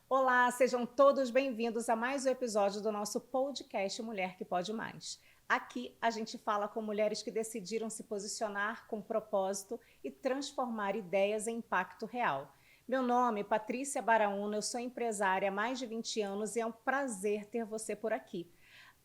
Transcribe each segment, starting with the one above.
Olá, sejam todos bem-vindos a mais um episódio do nosso podcast Mulher que Pode Mais. Aqui a gente fala com mulheres que decidiram se posicionar com propósito e transformar ideias em impacto real. Meu nome é Patrícia Baraúna, eu sou empresária há mais de 20 anos e é um prazer ter você por aqui.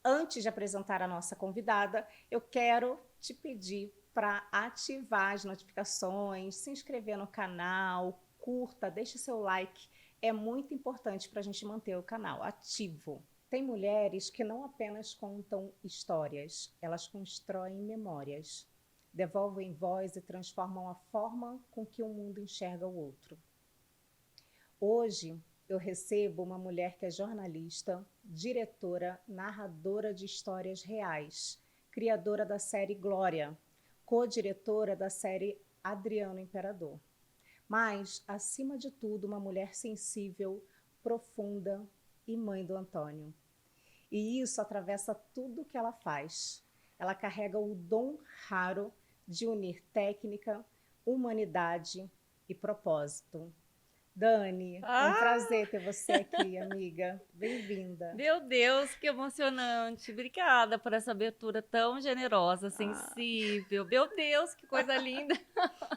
Antes de apresentar a nossa convidada, eu quero te pedir para ativar as notificações, se inscrever no canal, curta, deixe seu like. É muito importante para a gente manter o canal ativo. Tem mulheres que não apenas contam histórias, elas constroem memórias, devolvem voz e transformam a forma com que o mundo enxerga o outro. Hoje eu recebo uma mulher que é jornalista, diretora, narradora de histórias reais, criadora da série Glória, co-diretora da série Adriano Imperador. Mas, acima de tudo, uma mulher sensível, profunda e mãe do Antônio. E isso atravessa tudo que ela faz. Ela carrega o dom raro de unir técnica, humanidade e propósito. Dani, é um Ah, prazer ter você aqui, amiga. Bem-vinda. meu Deus, que emocionante. Obrigada por essa abertura tão generosa, Ah, sensível. Meu Deus, que coisa linda.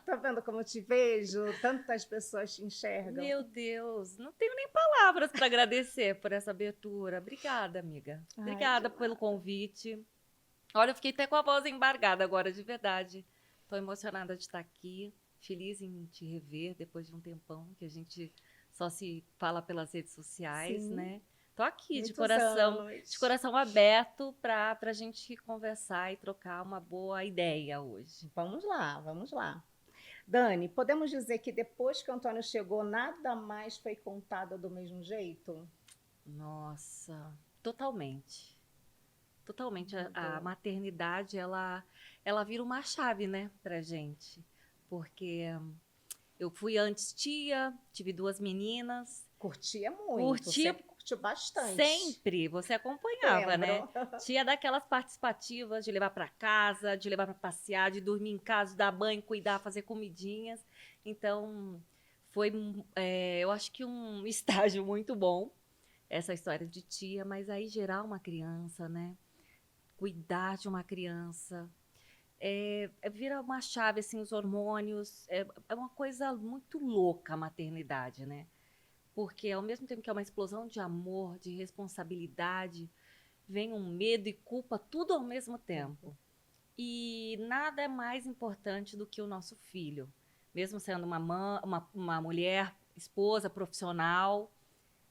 tá vendo como eu te vejo? Tantas pessoas te enxergam. Meu Deus, não tenho nem palavras para agradecer por essa abertura. Obrigada, amiga. Ai, de Obrigada pelo nada. convite. Olha, eu fiquei até com a voz embargada agora, de verdade. Estou emocionada de estar aqui, feliz em te rever depois de um tempão que a gente só se fala pelas redes sociais, Sim, né? Tô aqui muitos de anos. coração aberto para a gente conversar e trocar uma boa ideia hoje. Vamos lá, vamos lá. Dani, podemos dizer que depois que o Antônio chegou, nada mais foi contado do mesmo jeito? Nossa, totalmente. Totalmente. A Mudou. maternidade, ela vira uma chave, né, pra gente. Porque eu fui antes tia, tive duas meninas, Curtia muito, curti sempre curtiu bastante. sempre, você acompanhava, né? Lembro. Tia daquelas participativas de levar para casa, de levar para passear, de dormir em casa, de dar banho, cuidar, fazer comidinhas. Então, foi, eu acho que um estágio muito bom, essa história de tia, mas aí gerar uma criança, né? Cuidar de uma criança, vira uma chave, assim, os hormônios, é uma coisa muito louca a maternidade, né? Porque ao mesmo tempo que é uma explosão de amor, de responsabilidade, vem um medo e culpa, tudo ao mesmo tempo. E nada é mais importante do que o nosso filho. Mesmo sendo uma mulher, esposa, profissional,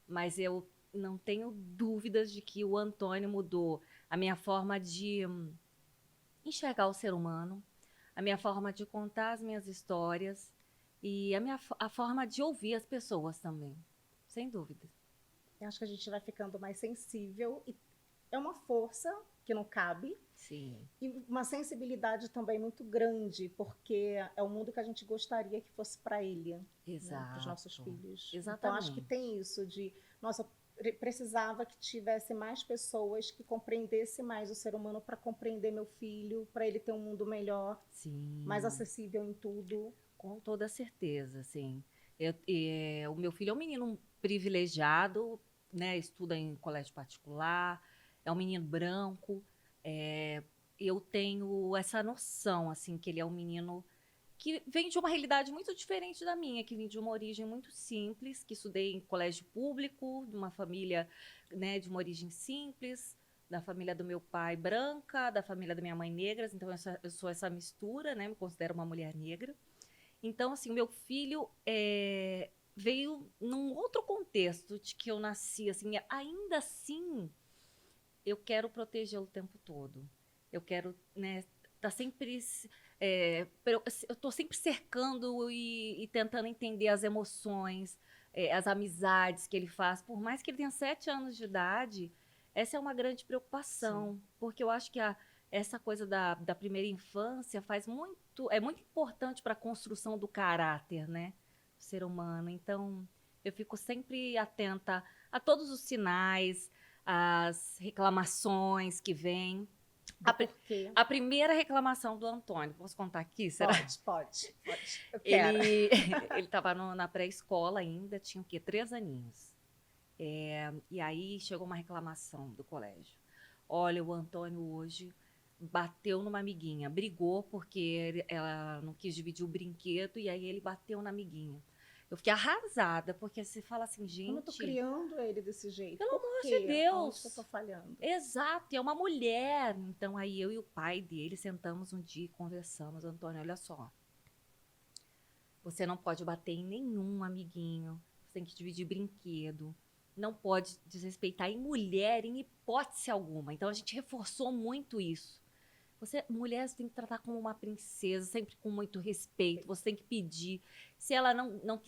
mas eu não tenho dúvidas de que o Antônio mudou a minha forma de enxergar o ser humano, a minha forma de contar as minhas histórias e a forma de ouvir as pessoas também, sem dúvida. Eu acho que a gente vai ficando mais sensível e é uma força que não cabe Sim, e uma sensibilidade também muito grande, porque é o mundo que a gente gostaria que fosse para ele, né, para os nossos exato. filhos. Então acho que Exatamente. tem isso de, nossa, precisava que tivesse mais pessoas que compreendesse mais o ser humano para compreender meu filho, para ele ter um mundo melhor, mais Sim, acessível em tudo. com toda certeza, sim. O meu filho é um menino privilegiado, né? Estuda em colégio particular, é um menino branco. é, eu tenho essa noção, assim, que ele é um menino que vem de uma realidade muito diferente da minha, que vem de uma origem muito simples, que estudei em colégio público, de uma família, né, de uma origem simples, da família do meu pai branca, da família da minha mãe negras, então eu sou essa mistura, né, me considero uma mulher negra. Então, assim, o meu filho veio num outro contexto de que eu nasci, assim, ainda assim, eu quero protegê-lo o tempo todo. Eu quero, né, tá sempre eu estou sempre cercando e tentando entender as emoções, as amizades que ele faz. Por mais que ele tenha 7 anos de idade, essa é uma grande Sim. preocupação, porque eu acho que essa coisa da primeira infância é muito importante para a construção do caráter, né, do ser humano. Então, eu fico sempre atenta a todos os sinais, as reclamações que vêm. Do A, pri- porquê. a primeira reclamação do Antônio, posso contar aqui, será? Pode, pode, pode. Eu quero. Ele ele estava na pré-escola ainda, tinha o quê? 3 aninhos. E aí chegou uma reclamação do colégio. Olha, o Antônio hoje bateu numa amiguinha, brigou porque ela não quis dividir o brinquedo e aí ele bateu na amiguinha. Eu fiquei arrasada, porque você fala assim, Como eu tô gente, criando ele desse jeito? pelo Por amor de quê? Aonde que eu tô Deus, falhando? exato, e é uma mulher. Então aí eu e o pai dele sentamos um dia e conversamos. Antônio, olha só, você não pode bater em nenhum amiguinho, você tem que dividir brinquedo, não pode desrespeitar em mulher em hipótese alguma. Então a gente reforçou muito isso. Você, mulher, você tem que tratar como uma princesa, sempre com muito respeito. Você tem que pedir. Se ela não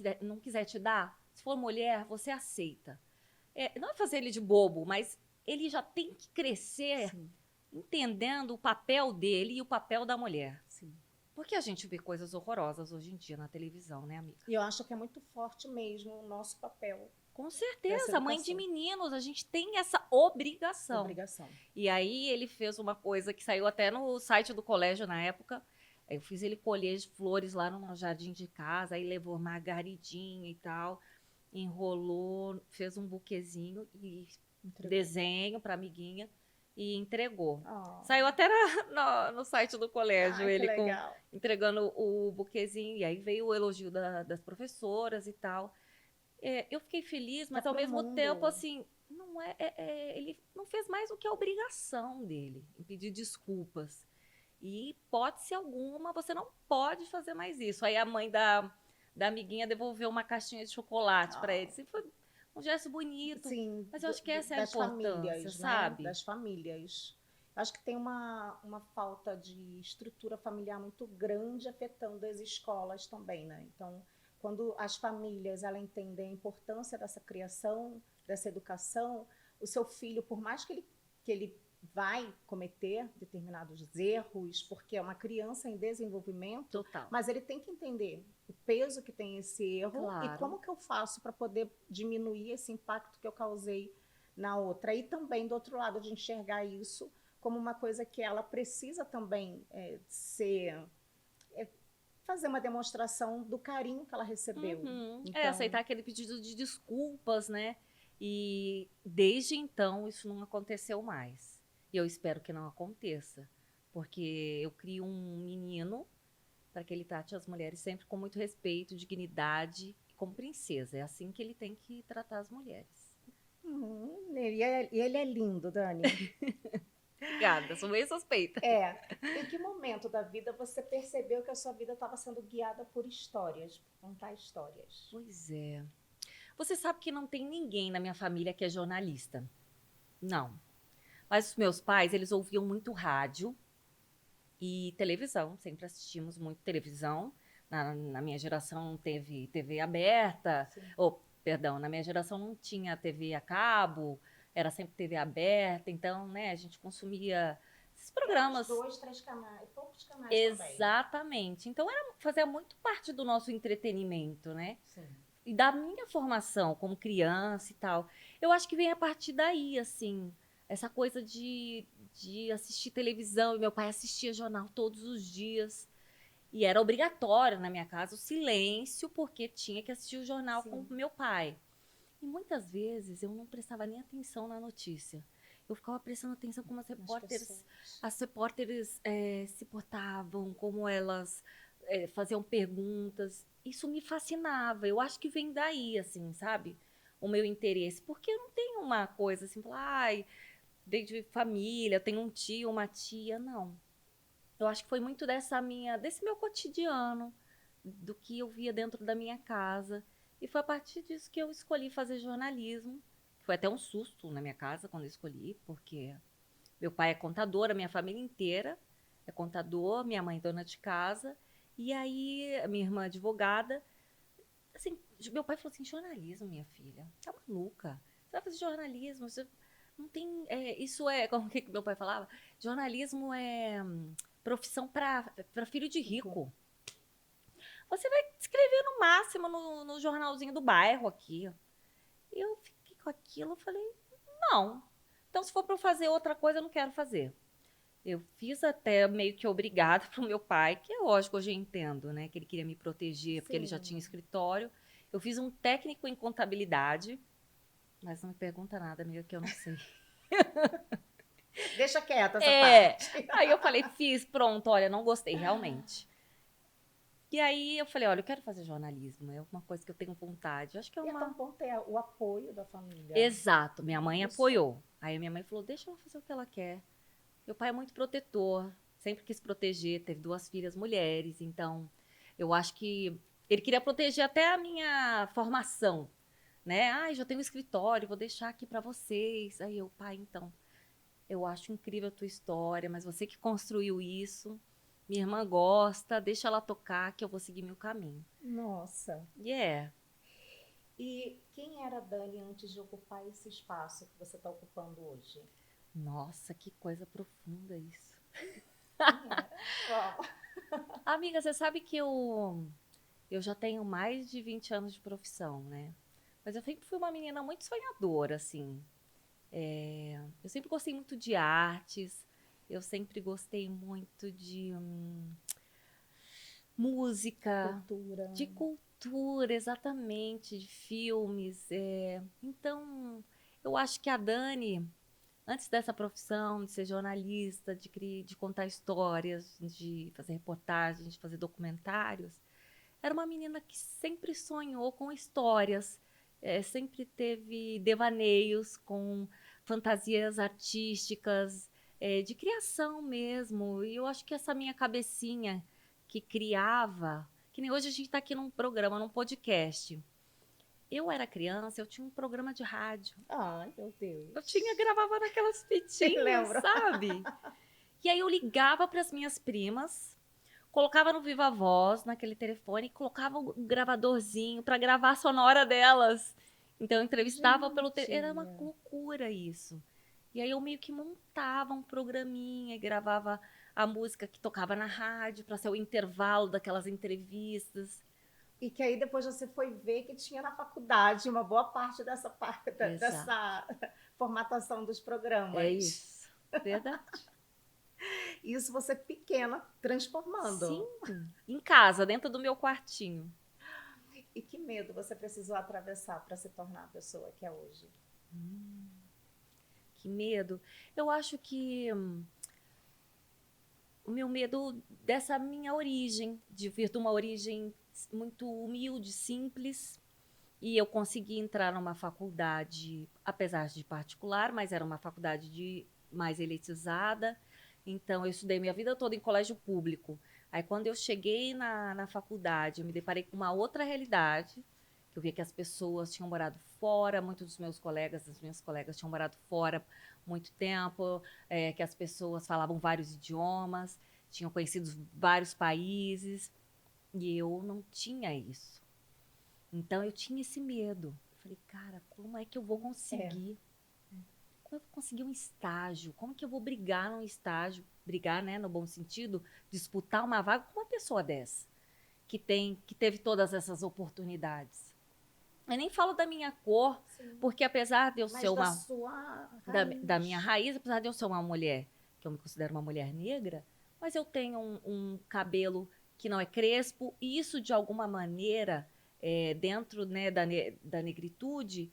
quiser te dar, se for mulher, você aceita. Não é fazer ele de bobo, mas ele já tem que crescer Sim, entendendo o papel dele e o papel da mulher. sim. Porque a gente vê coisas horrorosas hoje em dia na televisão, né, amiga? E eu acho que é muito forte mesmo o nosso papel Com dessa certeza, mãe de educação, meninos, a gente tem essa obrigação. obrigação. E aí ele fez uma coisa que saiu até no site do colégio na época. Eu fiz ele colher as flores lá no jardim de casa, aí levou margaridinha e tal, enrolou, fez um buquezinho e Entregou. desenho para amiguinha e entregou. Oh. Saiu até no site do colégio, Ai, que ele legal. entregando o buquezinho, e aí veio o elogio das professoras e tal. Eu fiquei feliz, mas Tá ao pro mesmo mundo. tempo, assim, não ele não fez mais do que a obrigação dele em pedir desculpas. E, hipótese alguma, você não pode fazer mais isso. Aí a mãe da amiguinha devolveu uma caixinha de chocolate para ele. Assim, foi um gesto bonito, Sim, mas eu acho que essa é a das importância, famílias, né? sabe? Das famílias. Acho que tem uma falta de estrutura familiar muito grande afetando as escolas também, né? Então, quando as famílias ela entendem a importância dessa criação, dessa educação, o seu filho, por mais que ele vai cometer determinados erros, porque é uma criança em desenvolvimento, Total. mas ele tem que entender o peso que tem esse erro e Claro. como que eu faço para poder diminuir esse impacto que eu causei na outra. E também, do outro lado, de enxergar isso como uma coisa que ela precisa também fazer uma demonstração do carinho que ela recebeu. Uhum. Então, Aceitar aquele pedido de desculpas, né? E desde então isso não aconteceu mais. E eu espero que não aconteça. Porque eu crio um menino para que ele trate as mulheres sempre com muito respeito, dignidade e como princesa. É assim que ele tem que tratar as mulheres. ele é lindo, Dani. Obrigada, sou meio suspeita. Em que momento da vida você percebeu que a sua vida estava sendo guiada por histórias, por contar histórias? Pois é. Você sabe que não tem ninguém na minha família que é jornalista. Não. Mas os meus pais, eles ouviam muito rádio e televisão. Sempre assistimos muito televisão. Na minha geração não teve TV aberta. Perdão, na minha geração não tinha TV a cabo. Era sempre TV aberta. Então, né, a gente consumia esses programas. 2, 3 canais, poucos canais Exatamente. Também. Então, fazia muito parte do nosso entretenimento, né? Sim. E da minha formação como criança e tal. Eu acho que vem a partir daí, assim, essa coisa de assistir televisão. E meu pai assistia jornal todos os dias. E era obrigatório na minha casa o silêncio, porque tinha que assistir o jornal Sim. com meu pai. E muitas vezes eu não prestava nem atenção na notícia. Eu ficava prestando atenção como as repórteres se portavam, como elas faziam perguntas. Isso me fascinava. Eu acho que vem daí, assim, sabe? O meu interesse. Porque eu não tenho uma coisa assim, falar, ai, veio de família, eu tenho um tio, uma tia. Não. Eu acho que foi muito desse meu cotidiano, do que eu via dentro da minha casa. E foi a partir disso que eu escolhi fazer jornalismo. Foi até um susto na minha casa quando eu escolhi, porque meu pai é contador, a minha família inteira é contador, minha mãe é dona de casa. E aí, a minha irmã é advogada. Assim, meu pai falou assim, jornalismo, minha filha, tá maluca. Você vai fazer jornalismo, você não tem... isso é, como que meu pai falava? Jornalismo é profissão para filho de rico. Você vai escrever no máximo no jornalzinho do bairro aqui. Eu fiquei com aquilo, eu falei, não. Então, se for para eu fazer outra coisa, eu não quero fazer. Eu fiz até meio que obrigada pro meu pai, que é lógico, hoje eu entendo, né? Que ele queria me proteger, porque ele já tinha escritório. Eu fiz um técnico em contabilidade, Mas não me pergunta nada, amiga, que eu não sei. Deixa quieta essa parte. Aí eu falei, fiz, pronto, olha, não gostei, realmente. E aí eu falei, olha, eu quero fazer jornalismo, é uma coisa que eu tenho vontade. Eu acho que é E é tão uma... bom ter o apoio da família. Exato, minha mãe Isso. apoiou. Aí minha mãe falou, deixa ela fazer o que ela quer. Meu pai é muito protetor, sempre quis proteger, teve 2 filhas mulheres, então eu acho que ele queria proteger até a minha formação, né? Ah, já tenho um escritório, vou deixar aqui para vocês. Aí eu, pai, então, eu acho incrível a tua história, mas você que construiu isso, minha irmã gosta, deixa ela tocar que eu vou seguir meu caminho. Nossa. E é, E quem era a Dani antes de ocupar esse espaço que você está ocupando hoje? nossa, que coisa profunda isso. Quem era? Uau. Amiga, você sabe que eu já tenho mais de 20 anos de profissão, né? Mas eu sempre fui uma menina muito sonhadora, assim. Eu sempre gostei muito de artes, eu sempre gostei muito de música, Cultura. de cultura, exatamente, de filmes. Então, eu acho que a Dani, antes dessa profissão, de ser jornalista, de contar histórias, de fazer reportagens, de fazer documentários, era uma menina que sempre sonhou com histórias, sempre teve devaneios com fantasias artísticas, de criação mesmo. E eu acho que essa minha cabecinha que criava, que nem hoje a gente está aqui num programa, num podcast. Eu era criança, eu tinha um programa de rádio. Ai, meu Deus. Gravava naquelas fitinhas, Lembro. sabe? E aí eu ligava para as minhas primas, colocava no Viva Voz, naquele telefone, e colocava o gravadorzinho para gravar a sonora delas. Então eu entrevistava pelo era uma Gente. loucura isso. E aí eu meio que montava um programinha e gravava a música que tocava na rádio para ser o intervalo daquelas entrevistas. E que aí depois você foi ver que tinha na faculdade uma boa parte dessa parte Exato. dessa formatação dos É programas. isso. Verdade. Isso você pequena Sim, transformando. em casa, dentro do meu quartinho. E que medo você precisou atravessar para se tornar a pessoa que é hoje? Que medo. Eu acho que o meu medo dessa minha origem, de vir de uma origem muito humilde, simples, e eu consegui entrar numa faculdade, apesar de particular, mas era uma faculdade mais elitizada. Então, eu estudei minha vida toda em colégio público. Aí, quando eu cheguei na faculdade, eu me deparei com uma outra realidade, que eu via que as pessoas tinham morado fora, muitos dos meus colegas, das minhas colegas tinham morado fora muito tempo, que as pessoas falavam vários idiomas, tinham conhecido vários países, e eu não tinha isso. Então eu tinha esse medo. Falei, cara, como é que eu vou conseguir? Como eu vou conseguir um estágio? Como que eu vou brigar num estágio? Brigar, né, no bom sentido, disputar uma vaga com uma pessoa dessa, que teve todas essas oportunidades. Eu nem falo da minha cor, Sim. porque apesar de eu ser Mas da uma sua da minha raiz. raiz, apesar de eu ser uma mulher, que eu me considero uma mulher negra, mas eu tenho um cabelo que não é crespo, e isso, de alguma maneira, dentro, né, da negritude,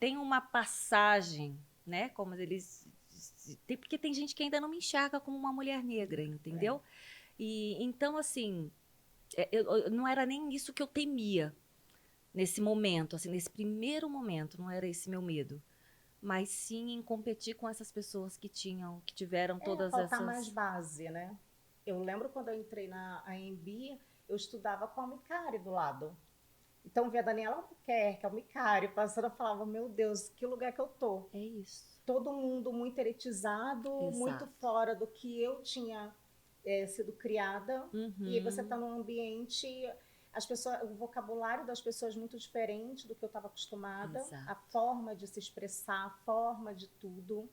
tem uma passagem, né, como eles... Porque tem gente que ainda não me enxerga como uma mulher negra, entendeu? E então, assim, não era nem isso que eu temia nesse momento, assim, nesse primeiro momento, não era esse meu medo, mas sim em competir com essas pessoas que tiveram todas Faltar mais essas... base, né? Eu lembro quando eu entrei na AMB, eu estudava com a Micari do lado. Então via a Daniela Albuquerque, a Micari, passando, eu falava, meu Deus, que lugar que eu tô? É isso. Todo mundo muito elitizado, muito Exato. fora do que eu tinha sido criada. E aí você está Uhum. num ambiente, as pessoas, o vocabulário das pessoas muito diferente do que eu estava acostumada, a Exato. forma de se expressar, a forma de tudo.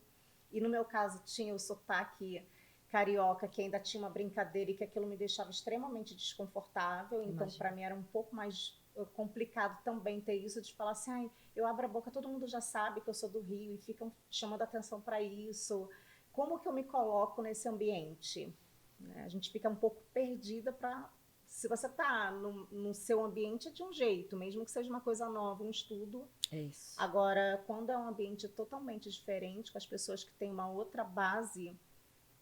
E no meu caso tinha o sotaque carioca, que ainda tinha uma brincadeira e que aquilo me deixava extremamente desconfortável. Então, para Imagina. mim, era um pouco mais complicado também ter isso de falar assim, ai, eu abro a boca, todo mundo já sabe que eu sou do Rio e ficam chamando atenção para isso. Como que eu me coloco nesse ambiente? Né? A gente fica um pouco perdida para... Se você está no seu ambiente é de um jeito, mesmo que seja uma coisa nova, um estudo, É isso. Agora, quando é um ambiente totalmente diferente, com as pessoas que têm uma outra base,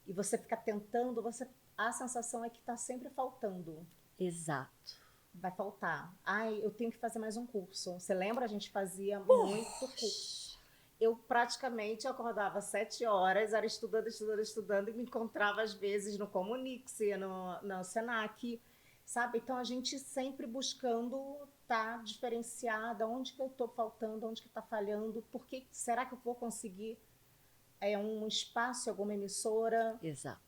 e você fica tentando, a sensação é que está sempre faltando. Exato. Vai faltar. Ai, eu tenho que fazer mais um curso. Você lembra? A gente fazia muito curso. Eu praticamente acordava 7 horas, era estudando, estudando, estudando, e me encontrava às vezes no Comunix, no Senac, sabe? Então a gente sempre buscando estar diferenciada, onde que eu estou faltando, onde que está falhando, porque será que eu vou conseguir um espaço, alguma emissora Exato.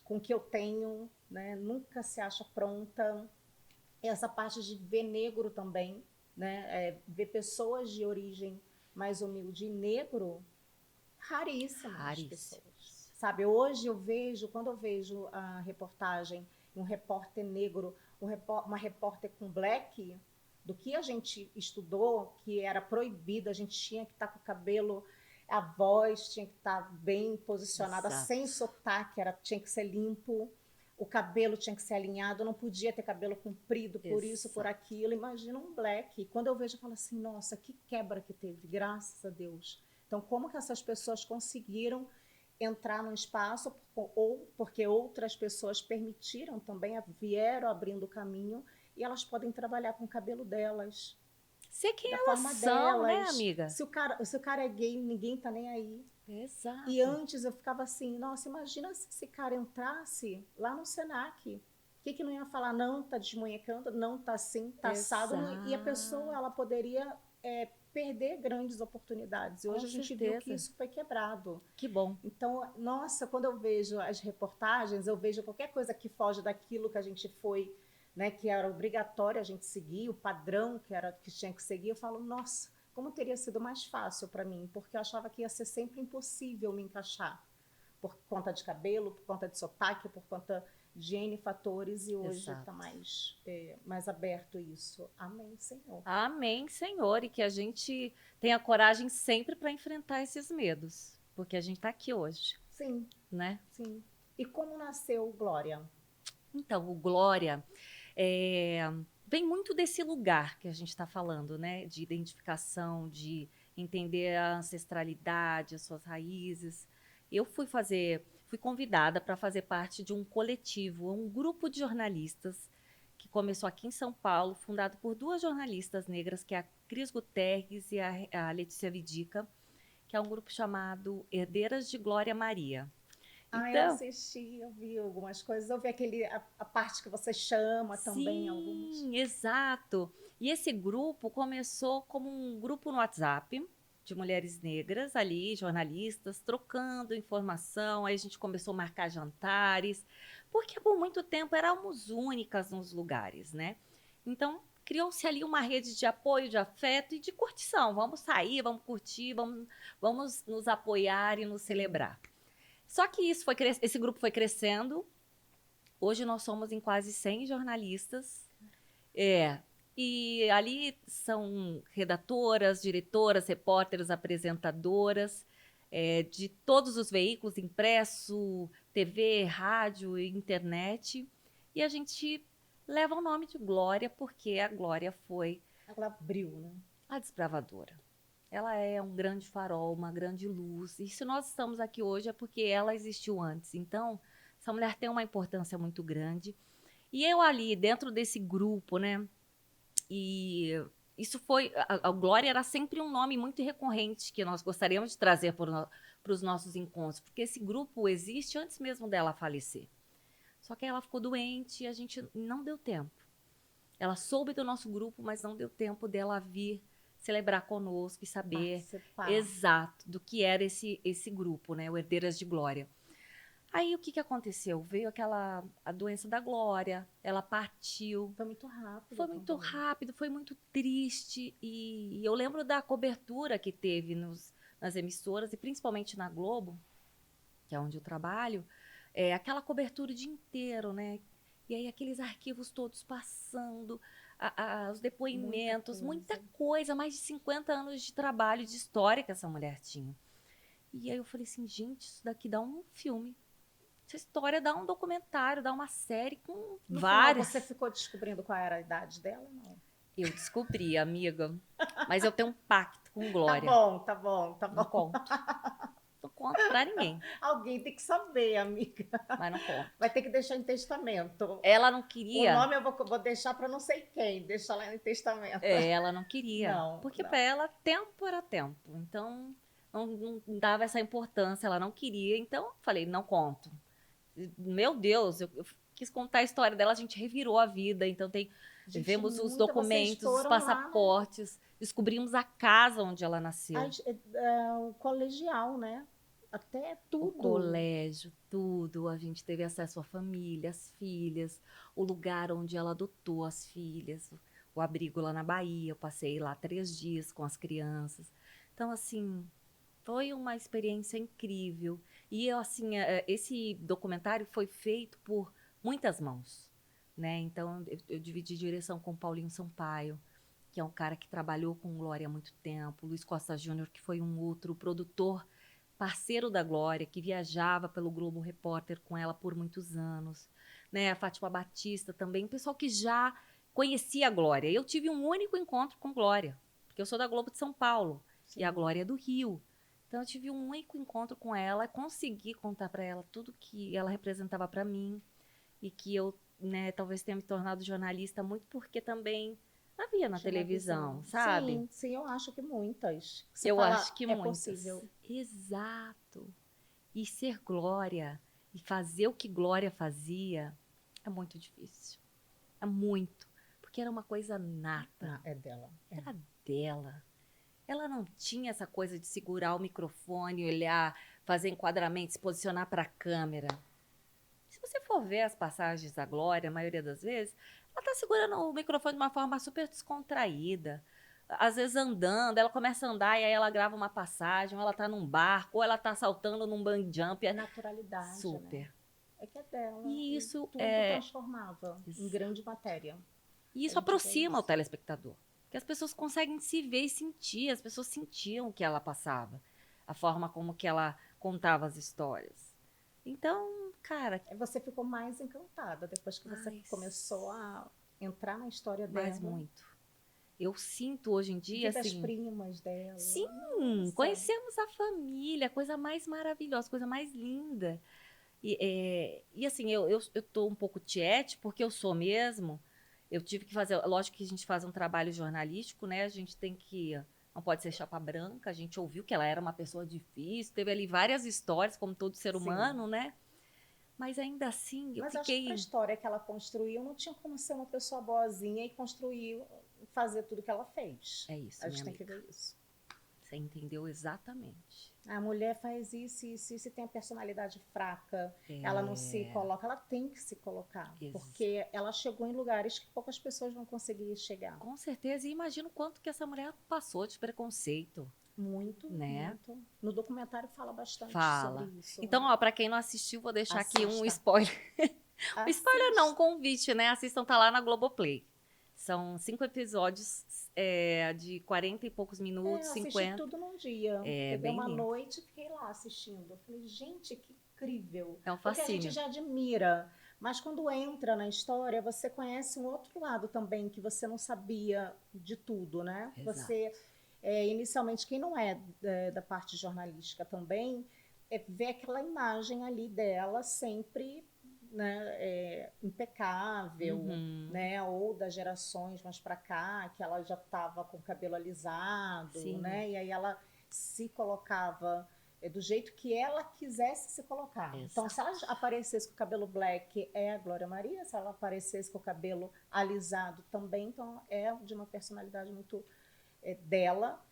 com o que eu tenho, né? Nunca se acha pronta. Essa parte de ver negro também, né? Ver pessoas de origem mais humilde e negro, raríssimas as Raríssimo. pessoas. Sabe, hoje eu vejo, quando eu vejo a reportagem, um repórter negro, uma repórter com black, do que a gente estudou, que era proibido, a gente tinha que estar com o cabelo, a voz tinha que estar bem posicionada, Exato. sem sotaque, tinha que ser limpo, o cabelo tinha que ser alinhado, não podia ter cabelo comprido, por isso, por Exato. aquilo. Imagina um black. Quando eu vejo, eu falo assim, nossa, que quebra que teve, graças a Deus. Então, como que essas pessoas conseguiram entrar no espaço, ou porque outras pessoas permitiram também, vieram abrindo o caminho, e elas podem trabalhar com o cabelo delas, Ser quem da elas forma são, né, delas. amiga? Se o cara é gay, ninguém tá nem aí. Exato. E antes eu ficava assim, nossa, imagina se esse cara entrasse lá no Senac. O que não ia falar? Não, tá desmunhecando, não tá assim, tá assado. E a pessoa, ela poderia perder grandes oportunidades. E Com hoje a gente viu que certeza. isso foi quebrado. Que bom. Então, nossa, quando eu vejo as reportagens, eu vejo qualquer coisa que foge daquilo que a gente foi, né, que era obrigatório a gente seguir, o padrão que tinha que seguir, eu falo, nossa, como teria sido mais fácil para mim, porque eu achava que ia ser sempre impossível me encaixar, por conta de cabelo, por conta de sotaque, por conta de N fatores, e hoje está mais aberto isso. Amém, Senhor. Amém, Senhor, e que a gente tenha coragem sempre para enfrentar esses medos, porque a gente está aqui hoje, Sim, né? sim. E como nasceu Glória? Então, o Glória vem muito desse lugar que a gente está falando, né? De identificação, de entender a ancestralidade, as suas raízes. Eu fui convidada para fazer parte de um coletivo, um grupo de jornalistas que começou aqui em São Paulo, fundado por duas jornalistas negras, que é a Cris Guterres e a Letícia Vidica, que é um grupo chamado Herdeiras de Glória Maria. Ah, eu Então, assisti, eu vi algumas coisas, eu vi a parte que você chama também, algumas. sim, exato. E esse grupo começou como um grupo no WhatsApp de mulheres negras ali, jornalistas, trocando informação. Aí a gente começou a marcar jantares, porque por muito tempo éramos únicas nos lugares, né? Então, criou-se ali uma rede de apoio, de afeto e de curtição. Vamos sair, vamos curtir, vamos nos apoiar e nos celebrar. Só que esse grupo foi crescendo. Hoje nós somos em quase 100 jornalistas. E ali são redatoras, diretoras, repórteres, apresentadoras, de todos os veículos, impresso, TV, rádio e internet. E a gente leva o nome de Glória porque a Glória foi Ela abriu, né? a desbravadora. Ela é um grande farol, uma grande luz. E se nós estamos aqui hoje é porque ela existiu antes. Então, essa mulher tem uma importância muito grande. E eu ali, dentro desse grupo, né? E isso foi. A Glória era sempre um nome muito recorrente que nós gostaríamos de trazer para os nossos encontros, porque esse grupo existe antes mesmo dela falecer. Só que ela ficou doente e a gente não deu tempo. Ela soube do nosso grupo, mas não deu tempo dela vir celebrar conosco e saber exato do que era esse grupo, né? O Herdeiras de Glória. Aí o que aconteceu? Veio a doença da Glória, ela partiu. Foi muito rápido. Foi muito rápido, foi muito triste. E eu lembro da cobertura que teve nas emissoras, e principalmente na Globo, que é onde eu trabalho, aquela cobertura o dia inteiro, né? E aí aqueles arquivos todos passando, os depoimentos, muita coisa, mais de 50 anos de trabalho, de história que essa mulher tinha. E aí eu falei assim, gente, isso daqui dá um filme. Essa história dá um documentário, dá uma série com no várias. Final, você ficou descobrindo qual era a idade dela, não? Eu descobri, amiga. Mas eu tenho um pacto com Glória. Tá bom, tá Não bom. conto. Não conto pra ninguém, Alguém tem que saber, amiga. mas não conto. Vai ter que deixar em testamento. Ela não O queria. nome eu vou deixar para não sei quem, deixa lá em testamento. Ela não queria. Não, Porque não. pra ela, tempo era tempo. Então, não dava essa importância. Ela não queria. Então, eu falei, não conto. Meu Deus, eu quis contar a história dela. A gente revirou a vida. Então, Gente, vemos os muita, vocês documentos, os foram lá, né? passaportes. Descobrimos a casa onde ela nasceu. O colegial, né? Até O tudo. colégio, tudo. A gente teve acesso à família, às filhas, o lugar onde ela adotou as filhas, o abrigo lá na Bahia. Eu passei lá 3 dias com as crianças. Então, assim, foi uma experiência incrível. E, assim, esse documentário foi feito por muitas mãos, né? Então, eu dividi direção com o Paulinho Sampaio, que é um cara que trabalhou com Glória há muito tempo, Luiz Costa Júnior, que foi um outro produtor parceiro da Glória, que viajava pelo Globo Repórter com ela por muitos anos, né? A Fátima Batista também, um pessoal que já conhecia a Glória. Eu tive um único encontro com Glória, porque eu sou da Globo de São Paulo e a Sim. Glória é do Rio. Então eu tive um único encontro com ela, consegui contar para ela tudo que ela representava para mim e que eu, né, talvez tenha me tornado jornalista muito porque também havia na televisão, sabe? Sim, sim, eu acho que muitas. Você Eu fala, acho que é muitas. possível. Exato. E ser Glória e fazer o que Glória fazia é muito difícil. É muito. Porque era uma coisa nata. É dela. É. Era dela. Ela não tinha essa coisa de segurar o microfone, olhar, fazer enquadramento, se posicionar para a câmera. Se você for ver as passagens da Glória, a maioria das vezes, ela está segurando o microfone de uma forma super descontraída. Às vezes andando, ela começa a andar e aí ela grava uma passagem, ou ela está num barco, ou ela está saltando num bungee jump. É naturalidade, né? Super. É que é dela. E E isso tudo transformava em exa- grande matéria. e A isso gente vê aproxima o isso. telespectador. Porque as pessoas conseguem se ver e sentir, as pessoas sentiam o que ela passava, a forma como que ela contava as histórias. Então, cara, Você ficou mais encantada depois que você começou a entrar na história mais dela. muito. Eu sinto hoje em dia, Vi das assim, primas dela. sim, Nossa. conhecemos a família, coisa mais maravilhosa, coisa mais linda. E assim, eu tô um pouco tiete, porque eu sou mesmo. Eu tive que fazer, lógico que a gente faz um trabalho jornalístico, né? A gente tem que, não pode ser chapa branca. A gente ouviu que ela era uma pessoa difícil, teve ali várias histórias, como todo ser Sim. humano, né? Mas ainda assim, eu Mas acho que para a fiquei. história que ela construiu, não tinha como ser uma pessoa boazinha e construir, fazer tudo que ela fez. É isso, A minha gente tem que amiga. ver isso. Você entendeu exatamente. A mulher faz isso, e tem a personalidade fraca, ela não se É, coloca, ela tem que se colocar, ex- porque ela chegou em lugares que poucas pessoas vão conseguir chegar. com certeza. E imagino quanto que essa mulher passou de preconceito, Muito, né? muito. No documentário fala bastante sobre Fala. isso. Então, ó, para quem não assistiu, vou deixar aqui um Assista. spoiler. Um spoiler não, um Assista. convite, né? Assistam, tá lá na Globoplay. São 5 episódios de 40 e poucos minutos, Eu assisti 50. tudo num dia. É Peguei bem uma lindo. noite e fiquei lá assistindo. Eu falei, gente, que incrível. É um Porque a gente fascínio. já admira, mas quando entra na história, você conhece um outro lado também que você não sabia de tudo, né? Exato. Você, inicialmente, quem não é da parte jornalística também, vê aquela imagem ali dela sempre, né, impecável, Uhum. né? Ou das gerações mais para cá, que ela já estava com o cabelo alisado, Sim. né? E aí ela se colocava do jeito que ela quisesse se colocar. Exato. Então, se ela aparecesse com o cabelo black, é a Glória Maria. Se ela aparecesse com o cabelo alisado também, então é de uma personalidade muito dela.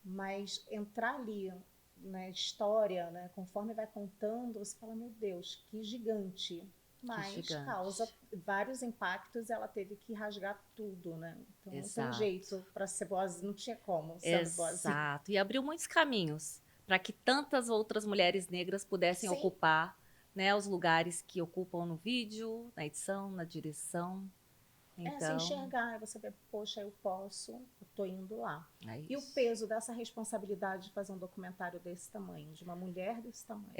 Mas entrar ali na história, né, conforme vai contando, você fala, meu Deus, que gigante. Mas gigante. causa vários impactos, ela teve que rasgar tudo, né? Então não tem Exato. jeito para ser boazinha, não tinha como ser boazinha. Exato. E abriu muitos caminhos para que tantas outras mulheres negras pudessem Sim. ocupar, né, os lugares que ocupam no vídeo, na edição, na direção. Se Então, enxergar, você vê, poxa, eu posso, eu tô indo lá. é E o isso. peso dessa responsabilidade de fazer um documentário desse tamanho, de uma mulher desse tamanho.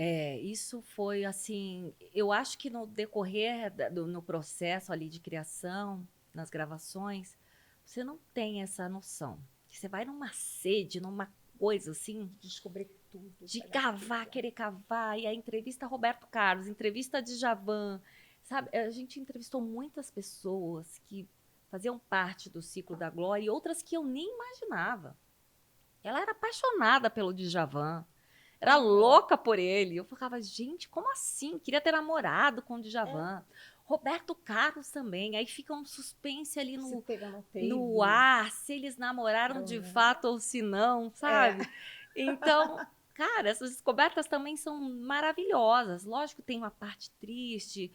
Isso foi assim, eu acho que no decorrer no processo ali de criação, nas gravações, você não tem essa noção. Você vai numa sede, numa coisa assim, Descobrir tudo. de pegar cavar, tudo. querer cavar, e a entrevista Roberto Carlos, entrevista de Djavan, sabe? A gente entrevistou muitas pessoas que faziam parte do ciclo da Glória e outras que eu nem imaginava. Ela era apaixonada pelo Djavan, era louca por ele. Eu falava, gente, como assim? Queria ter namorado com o Djavan. Roberto Carlos também. Aí fica um suspense ali Se teve ou não no teve. ar, se eles namoraram de Caramba. fato ou se não, sabe? Então, cara, essas descobertas também são maravilhosas. Lógico, tem uma parte triste,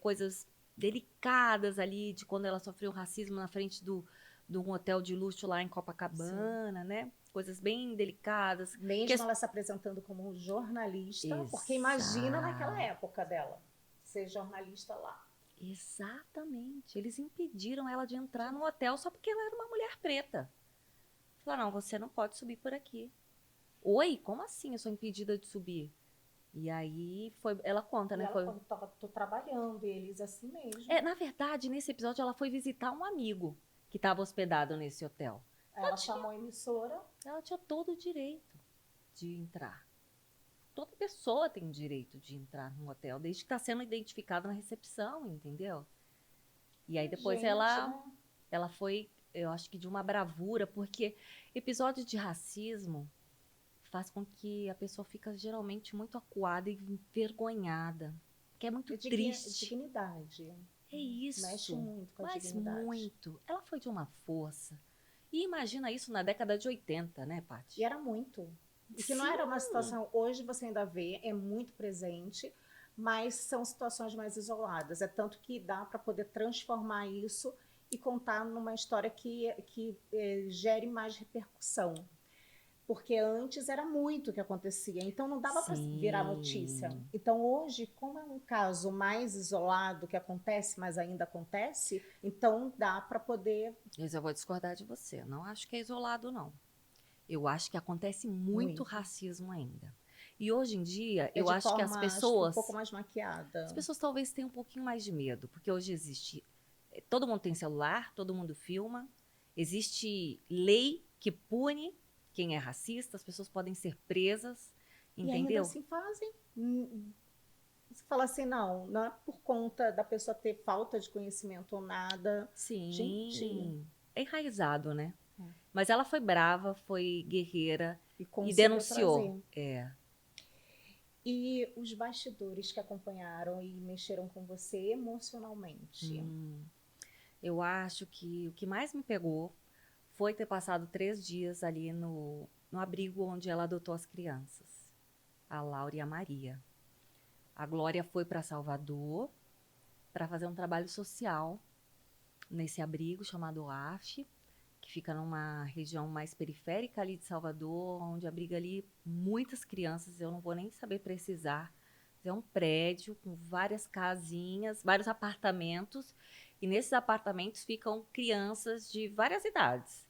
coisas delicadas ali, de quando ela sofreu racismo na frente de um hotel de luxo lá em Copacabana, né? Coisas bem delicadas. Mesmo ela se apresentando como jornalista, porque imagina naquela época dela, ser jornalista lá. Exatamente. Eles impediram ela de entrar no hotel só porque ela era uma mulher preta. Falaram, não, você não pode subir por aqui. Oi, como assim eu sou impedida de subir? E aí ela conta, E né? ela falou, tô trabalhando, e eles assim mesmo. Na verdade, nesse episódio ela foi visitar um amigo que estava hospedado nesse hotel. Ela chamou a emissora. Ela tinha todo o direito de entrar. Toda pessoa tem direito de entrar num hotel, desde que está sendo identificada na recepção, entendeu? E aí depois Gente, né? ela foi, eu acho que de uma bravura, porque episódio de racismo faz com que a pessoa fica geralmente muito acuada e envergonhada, que é muito triste. Dignidade. É isso. Mexe muito com a Mas dignidade. muito. Ela foi de uma força. E imagina isso na década de 80, né, Paty? E era muito. E que não era uma situação, hoje você ainda vê, é muito presente, mas são situações mais isoladas. É tanto que dá para poder transformar isso e contar numa história que gere mais repercussão. Porque antes era muito o que acontecia, então não dava para virar notícia. Então hoje, como é um caso mais isolado que acontece, mas ainda acontece, então dá para poder. Mas eu vou discordar de você. Não acho que é isolado, não. Eu acho que acontece muito racismo ainda. E hoje em dia, eu acho que as pessoas. Um pouco mais maquiada. As pessoas talvez tenham um pouquinho mais de medo, porque hoje existe. Todo mundo tem celular, todo mundo filma, existe lei que pune quem é racista, as pessoas podem ser presas, entendeu? E ainda assim fazem. Você fala assim, não é por conta da pessoa ter falta de conhecimento ou nada. Sim. Gente. É enraizado, né? Mas ela foi brava, foi guerreira e Trazer. denunciou. E os bastidores que acompanharam e mexeram com você emocionalmente? Eu acho que o que mais me pegou foi ter passado 3 dias ali no abrigo onde ela adotou as crianças, a Laura e a Maria. A Glória foi para Salvador para fazer um trabalho social nesse abrigo chamado AF, que fica numa região mais periférica ali de Salvador, onde abriga ali muitas crianças, eu não vou nem saber precisar. É um prédio com várias casinhas, vários apartamentos, e nesses apartamentos ficam crianças de várias idades.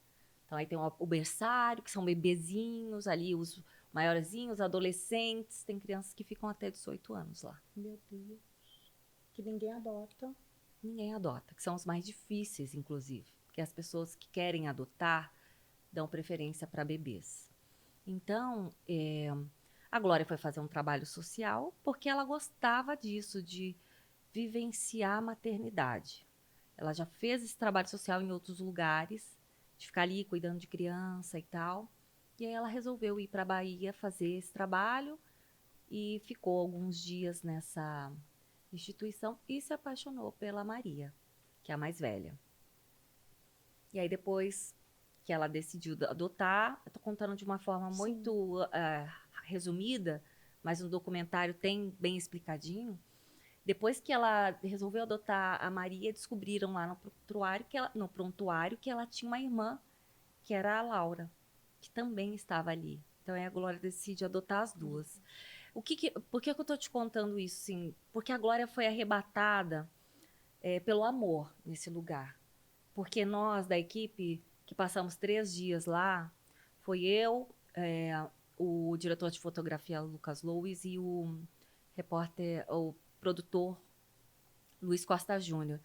Então aí tem o berçário, que são bebezinhos, ali os maiorzinhos, adolescentes, tem crianças que ficam até 18 anos lá. Meu Deus. Que ninguém adota. Ninguém adota, que são os mais difíceis, inclusive. Porque as pessoas que querem adotar dão preferência para bebês. Então, a Glória foi fazer um trabalho social porque ela gostava disso, de vivenciar a maternidade. Ela já fez esse trabalho social em outros lugares, de ficar ali cuidando de criança e tal. E aí ela resolveu ir para a Bahia fazer esse trabalho e ficou alguns dias nessa instituição e se apaixonou pela Maria, que é a mais velha. E aí depois que ela decidiu adotar, eu tô contando de uma forma muito resumida, mas no documentário tem bem explicadinho. Depois que ela resolveu adotar a Maria, descobriram lá no prontuário que ela tinha uma irmã, que era a Laura, que também estava ali. Então aí a Glória decide adotar as duas. Por que eu estou te contando isso? Sim? Porque a Glória foi arrebatada pelo amor nesse lugar. Porque nós, da equipe, que passamos 3 dias lá, foi eu, o diretor de fotografia Lucas Louis e o produtor Luiz Costa Júnior.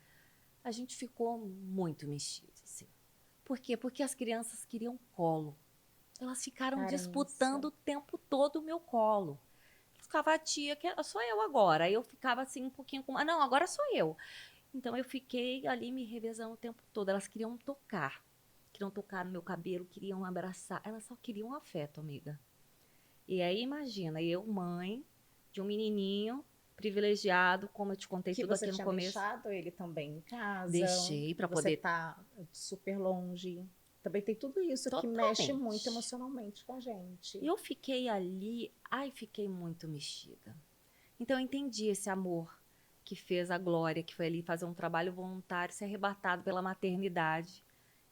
A gente ficou muito mexido, assim. Por quê? Porque as crianças queriam colo. Elas ficaram Carência. disputando o tempo todo o meu colo. Ficava a tia, que sou eu agora. Aí eu ficava assim um pouquinho com. Ah, não, agora sou eu. Então eu fiquei ali me revezando o tempo todo. Elas queriam tocar. Queriam tocar no meu cabelo, queriam abraçar. Elas só queriam afeto, amiga. E aí imagina, eu, mãe de um menininho privilegiado, como eu te contei Que tudo você aqui no tinha começo. deixado ele também em casa. Deixei para Você poder. tá super longe. Também tem tudo isso que mexe muito Totalmente. emocionalmente com a gente. E eu fiquei ali, ai, fiquei muito mexida. Então eu entendi esse amor que fez a Glória, que foi ali fazer um trabalho voluntário, ser arrebatado pela maternidade,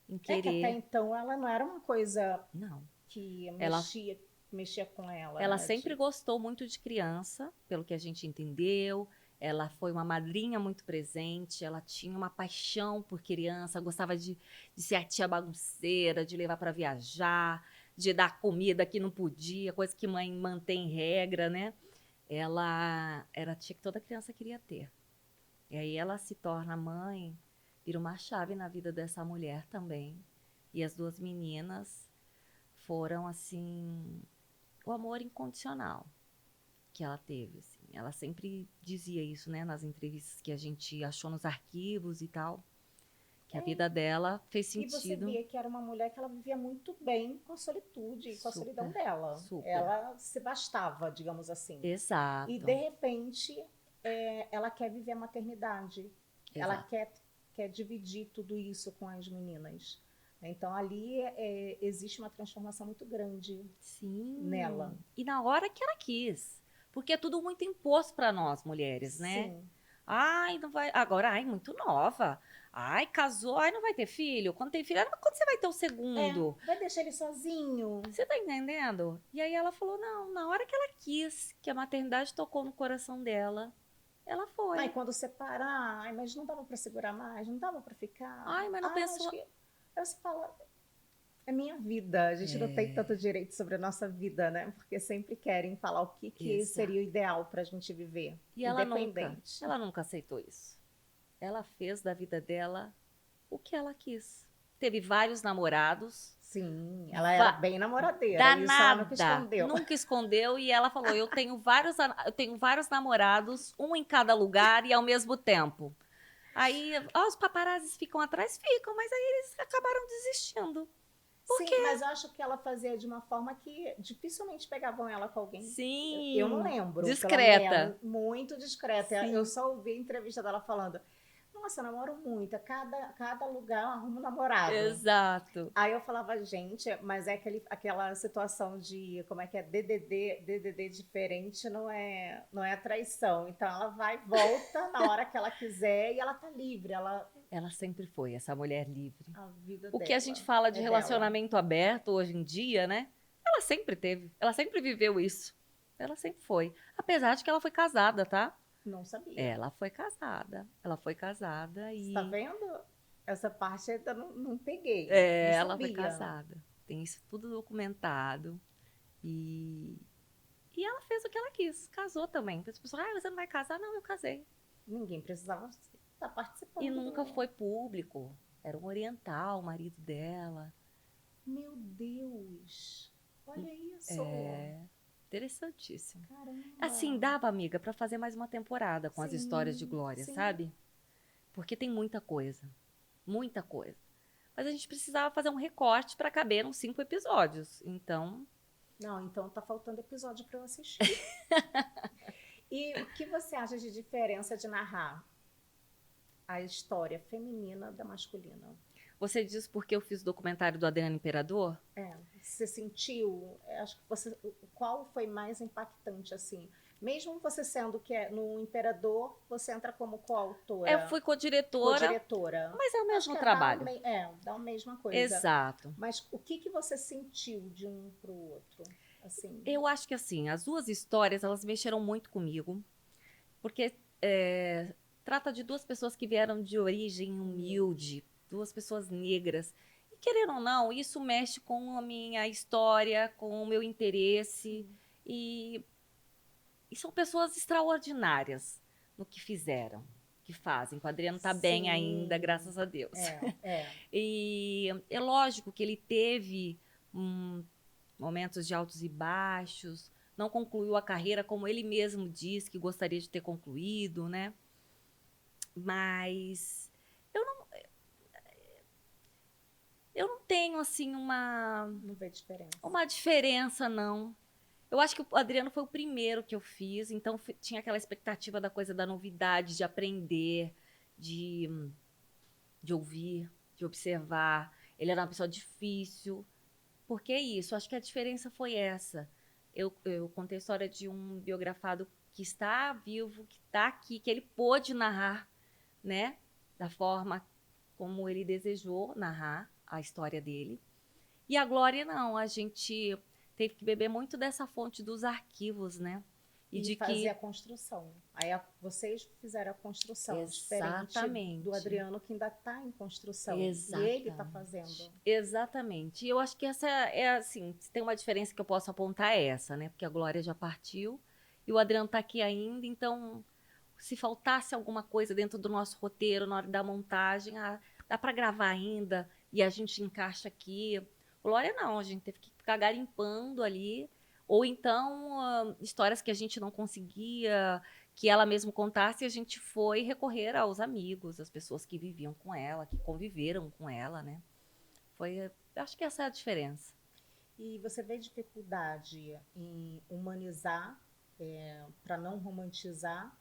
em É que até querer. então ela não era uma coisa Não. que Ela, mexia com ela, ela né? sempre gostou muito de criança, pelo que a gente entendeu. Ela foi uma madrinha muito presente, ela tinha uma paixão por criança, gostava de ser a tia bagunceira, de levar para viajar, de dar comida que não podia, coisa que mãe mantém regra, né? Ela era a tia que toda criança queria ter. E aí ela se torna mãe, vira uma chave na vida dessa mulher também. E as duas meninas foram, assim, o amor incondicional que ela teve. Assim. Ela sempre dizia isso, né, nas entrevistas que a gente achou nos arquivos e tal, que a vida dela fez E você sentido. via que era uma mulher que ela vivia muito bem com a solitude e com a solidão Super, dela. super. Ela se bastava, digamos assim. E Exato. de repente, ela quer viver a maternidade. Ela Exato. quer dividir tudo isso com as meninas. Então ali existe uma transformação muito grande Sim. nela. E na hora que ela quis. Porque é tudo muito imposto para nós, mulheres, né? Sim. Ai, não vai. Agora, ai, muito nova. Ai, casou, ai, não vai ter filho. Quando tem filho, mas quando você vai ter o segundo? Vai deixar ele sozinho. Você tá entendendo? E aí ela falou: não, na hora que ela quis, que a maternidade tocou no coração dela, ela foi. Aí quando separar, ai, mas não dava para segurar mais, não dava para ficar. Ai, mas não Acho pensou. que. Aí você fala, é minha vida. A gente não tem tanto direito sobre a nossa vida, né? Porque sempre querem falar o que Exato. seria o ideal para a gente viver. E Independente. ela nunca aceitou isso. Ela fez da vida dela o que ela quis. Teve vários namorados. Sim, ela era bem namoradeira. Isso ela nunca Danada. escondeu. Nunca escondeu. E ela falou: eu tenho vários namorados, um em cada lugar e ao mesmo tempo. Aí, ó, os paparazzis ficam atrás? Ficam, mas aí eles acabaram desistindo. Por Sim, quê? mas eu acho que ela fazia de uma forma que dificilmente pegavam ela com alguém. Sim. Eu não lembro. Discreta. Pelo menos, muito discreta. Sim. Eu só ouvi a entrevista dela falando: nossa, eu namoro muito. Cada lugar eu arrumo um namorado. Exato. Aí eu falava, gente, mas é aquela situação de, como é que é, DDD diferente não é traição. Então ela vai, volta na hora que ela quiser e ela tá livre. Ela sempre foi essa mulher livre. A vida O dela que a gente fala de é relacionamento aberto hoje em dia, né? Ela sempre teve. Ela sempre viveu isso. Ela sempre foi. Apesar de que ela foi casada, tá? Não sabia. Ela foi casada. Ela foi casada e. Você tá vendo? Essa parte ainda não peguei. É, não ela foi sabia. casada. Tem isso tudo documentado. E ela fez o que ela quis. Casou também. As pessoas, você não vai casar? Não, eu casei. Ninguém precisava estar participando. E nunca foi público. Era um oriental, o marido dela. Meu Deus! Olha isso! Interessantíssimo. Caramba! Assim, dava, amiga, pra fazer mais uma temporada com as histórias de Glória, sim. sabe? Porque tem muita coisa. Muita coisa. Mas a gente precisava fazer um recorte pra caber nos 5 episódios. Então. Não, então tá faltando episódio pra eu assistir. E o que você acha de diferença de narrar a história feminina da masculina? Você diz porque eu fiz o documentário do Adriano Imperador? Você sentiu? Acho que qual foi mais impactante, assim? Mesmo você sendo que no Imperador, você entra como coautora. Eu fui co-diretora. Co-diretora. Mas é o mesmo trabalho. Dá a mesma coisa. Exato. Mas o que você sentiu de um pro outro? Assim? Eu acho que assim, as duas histórias, elas mexeram muito comigo. Porque trata de duas pessoas que vieram de origem humilde, duas pessoas negras. E querendo ou não, isso mexe com a minha história, com o meu interesse. E são pessoas extraordinárias no que fizeram. que fazem. O Adriano tá bem ainda, graças a Deus. E é lógico que ele teve momentos de altos e baixos, não concluiu a carreira como ele mesmo disse que gostaria de ter concluído, né? Mas eu não tenho, assim, Não vê diferença. uma diferença, não. Eu acho que o Adriano foi o primeiro que eu fiz, então tinha aquela expectativa da coisa da novidade, de aprender, de ouvir, de observar. Ele era uma pessoa difícil. Por que isso? Acho que a diferença foi essa. Eu contei a história de um biografado que está vivo, que está aqui, que ele pôde narrar, né? Da forma como ele desejou narrar a história dele. E a Glória, não. A gente teve que beber muito dessa fonte dos arquivos, né? E de fazer a construção. Aí vocês fizeram a construção. Exatamente. Diferente do Adriano, que ainda está em construção. Exatamente. E ele está fazendo. Exatamente. E eu acho que essa é assim, se tem uma diferença que eu posso apontar é essa, né? Porque a Glória já partiu e o Adriano está aqui ainda, então se faltasse alguma coisa dentro do nosso roteiro na hora da montagem, dá para gravar ainda e a gente encaixa aqui. Glória não, a gente teve que ficar garimpando ali. Ou então, histórias que a gente não conseguia que ela mesma contasse, a gente foi recorrer aos amigos, às pessoas que viviam com ela, que conviveram com ela, né? Acho que essa é a diferença. E você vê dificuldade em humanizar, para não romantizar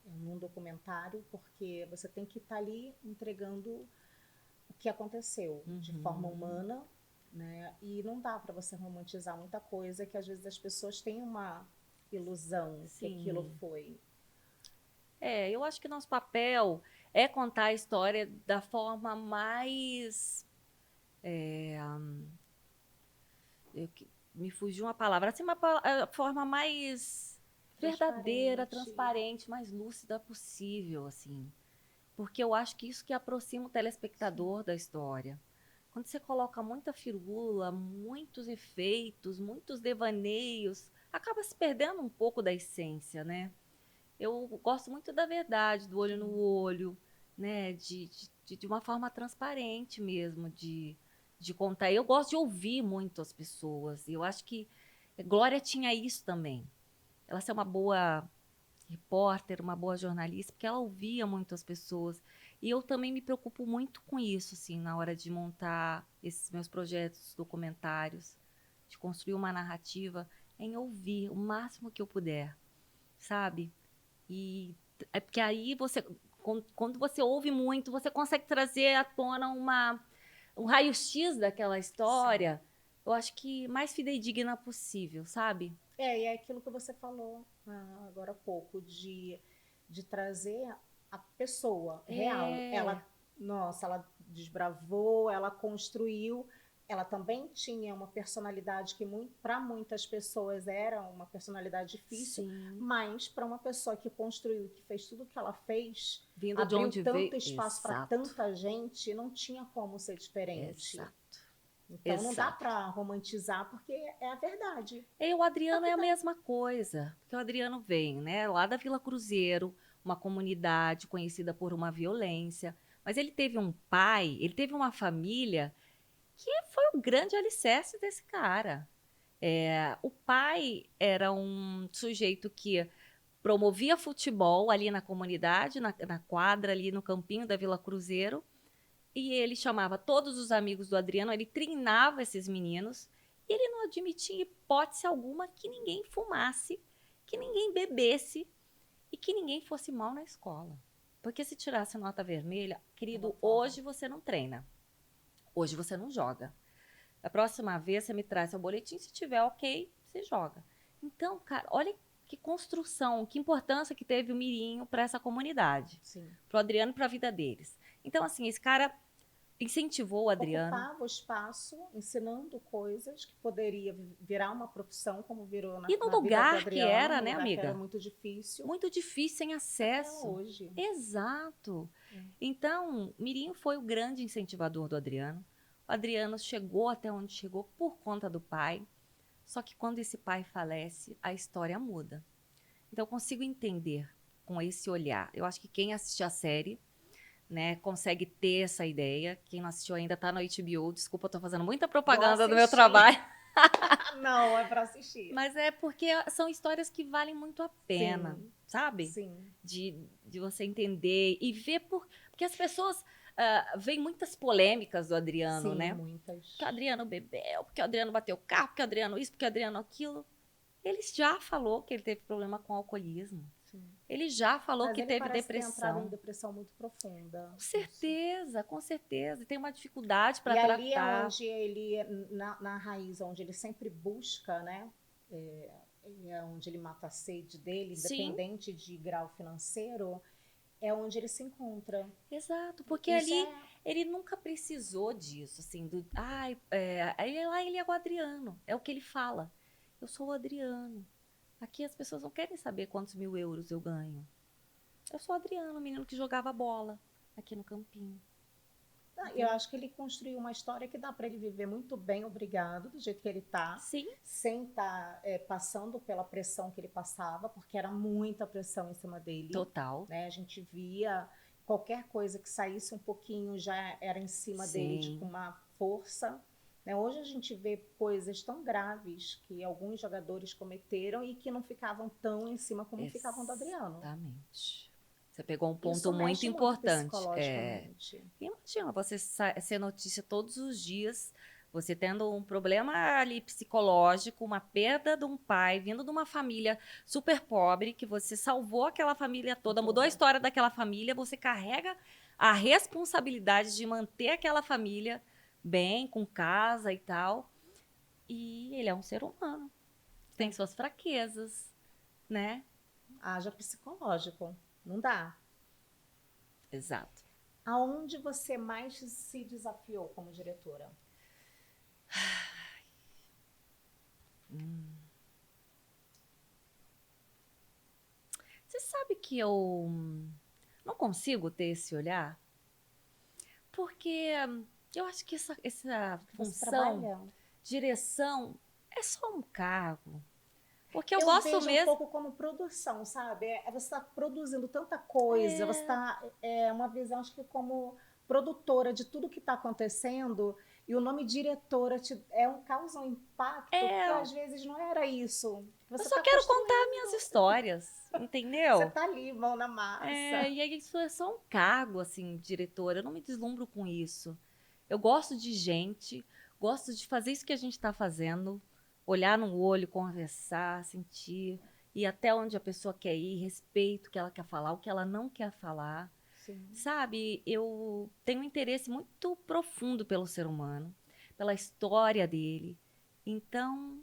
num documentário, porque você tem que estar ali entregando o que aconteceu de forma humana, né? E não dá para você romantizar muita coisa, que às vezes as pessoas têm uma ilusão que aquilo foi. Eu acho que nosso papel é contar a história da forma mais... me fugiu uma palavra. Assim, a forma mais verdadeira, transparente, mais lúcida possível, assim. Porque eu acho que isso que aproxima o telespectador da história. Quando você coloca muita firula, muitos efeitos, muitos devaneios, acaba se perdendo um pouco da essência, né? Eu gosto muito da verdade, do olho no olho, né? De uma forma transparente mesmo, de contar. Eu gosto de ouvir muito as pessoas. E eu acho que Glória tinha isso também. Ela ser uma boa repórter, uma boa jornalista, porque ela ouvia muito as pessoas. E eu também me preocupo muito com isso, assim, na hora de montar esses meus projetos documentários, de construir uma narrativa, em ouvir o máximo que eu puder, sabe? E é porque aí quando você ouve muito, você consegue trazer à tona um raio-x daquela história. Sim. Eu acho que mais fidedigna possível, sabe? E é aquilo que você falou agora há pouco, de trazer a pessoa real. Ela desbravou, ela construiu. Ela também tinha uma personalidade que para muitas pessoas era uma personalidade difícil, sim, mas para uma pessoa que construiu, que fez tudo o que ela fez, vindo abriu de onde tanto veio, espaço para tanta gente, não tinha como ser diferente. Exato. Então não dá para romantizar, porque é a verdade. E o Adriano é a mesma coisa, porque o Adriano vem, né, lá da Vila Cruzeiro, uma comunidade conhecida por uma violência, mas ele teve um pai, ele teve uma família que foi o grande alicerce desse cara. O pai era um sujeito que promovia futebol ali na comunidade, na quadra, ali no campinho da Vila Cruzeiro, e ele chamava todos os amigos do Adriano, ele treinava esses meninos, e ele não admitia hipótese alguma que ninguém fumasse, que ninguém bebesse e que ninguém fosse mal na escola. Porque se tirasse nota vermelha, querido, hoje você não treina, hoje você não joga. Da próxima vez você me traz seu boletim, se tiver ok, você joga. Então, cara, olha que construção, que importância que teve o Mirinho para essa comunidade. Para o Adriano e para a vida deles. Então, assim, esse cara incentivou o Adriano. Ocupava o espaço, ensinando coisas que poderia virar uma profissão, como virou na, e no na lugar vida do Adriano, que era, no né, lugar amiga? Que era muito difícil. Muito difícil, sem acesso. Até hoje. Exato. Então, Mirinho foi o grande incentivador do Adriano. O Adriano chegou até onde chegou por conta do pai. Só que quando esse pai falece, a história muda. Então, eu consigo entender com esse olhar. Eu acho que quem assistiu a série, né, consegue ter essa ideia. Quem não assistiu ainda tá no HBO. Desculpa, eu tô fazendo muita propaganda do meu trabalho. Não, é para assistir. Mas é porque são histórias que valem muito a pena, Sim, sabe? sim. De você entender e ver porque as pessoas veem muitas polêmicas do Adriano, Sim, né? muitas. Porque o Adriano bebeu, porque o Adriano bateu o carro, porque o Adriano isso, porque o Adriano aquilo. Ele já falou que ele teve problema com alcoolismo. Sim. Ele já falou Mas que ele teve parece ter entrado em depressão. depressão muito profunda. Com certeza, com certeza. Tem uma dificuldade para E ali é tratar. onde ele, na raiz, onde ele sempre busca, né? É onde ele mata a sede dele, Sim. independente de grau financeiro, é onde ele se encontra. Exato, porque Isso ali ele nunca precisou disso, assim, ele é o Adriano, é o que ele fala. Eu sou o Adriano. Aqui as pessoas não querem saber quantos mil euros eu ganho. Eu sou o Adriano, o menino que jogava bola aqui no campinho. Eu acho que ele construiu uma história que dá para ele viver muito bem, obrigado, do jeito que ele está, Sim. sem estar passando pela pressão que ele passava, porque era muita pressão em cima dele. Total. Né? A gente via qualquer coisa que saísse um pouquinho já era em cima dele com uma força. Né? Hoje a gente vê coisas tão graves que alguns jogadores cometeram e que não ficavam tão em cima como ficavam do Adriano. Exatamente. Você pegou um ponto Isso muito mexe importante. Psicologicamente. Imagina você ser notícia todos os dias, você tendo um problema ali psicológico, uma perda de um pai, vindo de uma família super pobre, que você salvou aquela família toda, mudou a história daquela família, você carrega a responsabilidade de manter aquela família bem, com casa e tal. E ele é um ser humano, tem suas fraquezas, né? Haja psicológico. Não dá. Exato. Aonde você mais se desafiou como diretora? Você sabe que eu não consigo ter esse olhar? Porque eu acho que essa função, direção, é só um cargo. Porque eu gosto vejo mesmo. Um pouco como produção, sabe? Você está produzindo tanta coisa, você está uma visão, acho que como produtora de tudo que está acontecendo, e o nome diretora causa um impacto que às vezes não era isso. Eu só quero contar minhas histórias, entendeu? Você está ali, mão na massa. E aí isso é só um cargo, assim, diretora. Eu não me deslumbro com isso. Eu gosto de gente, gosto de fazer isso que a gente está fazendo, olhar no olho, conversar, sentir, ir até onde a pessoa quer ir, respeito o que ela quer falar, o que ela não quer falar. Sim. Sabe, eu tenho um interesse muito profundo pelo ser humano, pela história dele. Então,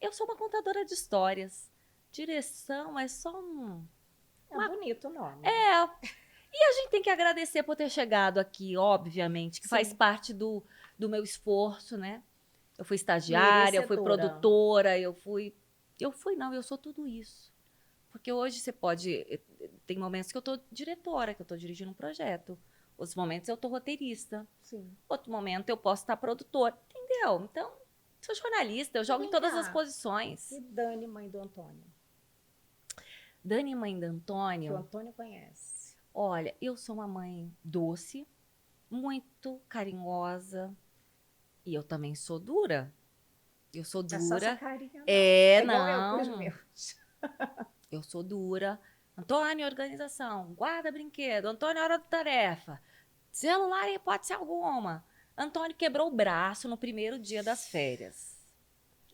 eu sou uma contadora de histórias. Direção é só bonito o nome. E a gente tem que agradecer por ter chegado aqui, obviamente, que faz parte do meu esforço, né? Eu fui estagiária, eu fui produtora, eu sou tudo isso. Porque hoje tem momentos que eu tô diretora, que eu tô dirigindo um projeto. Outros momentos eu tô roteirista. Sim. Outro momento eu posso estar produtora, entendeu? Então, sou jornalista, eu jogo em todas as posições. E Dani, mãe do Antônio? Dani, mãe do Antônio? Que o Antônio conhece. Olha, eu sou uma mãe doce, muito carinhosa, e eu também sou dura. Eu sou dura. Só essa carinha, não. Não. Eu com os meus. Eu sou dura. Antônio, organização. Guarda brinquedo. Antônio, hora de tarefa. Celular em hipótese alguma. Antônio quebrou o braço no primeiro dia das férias.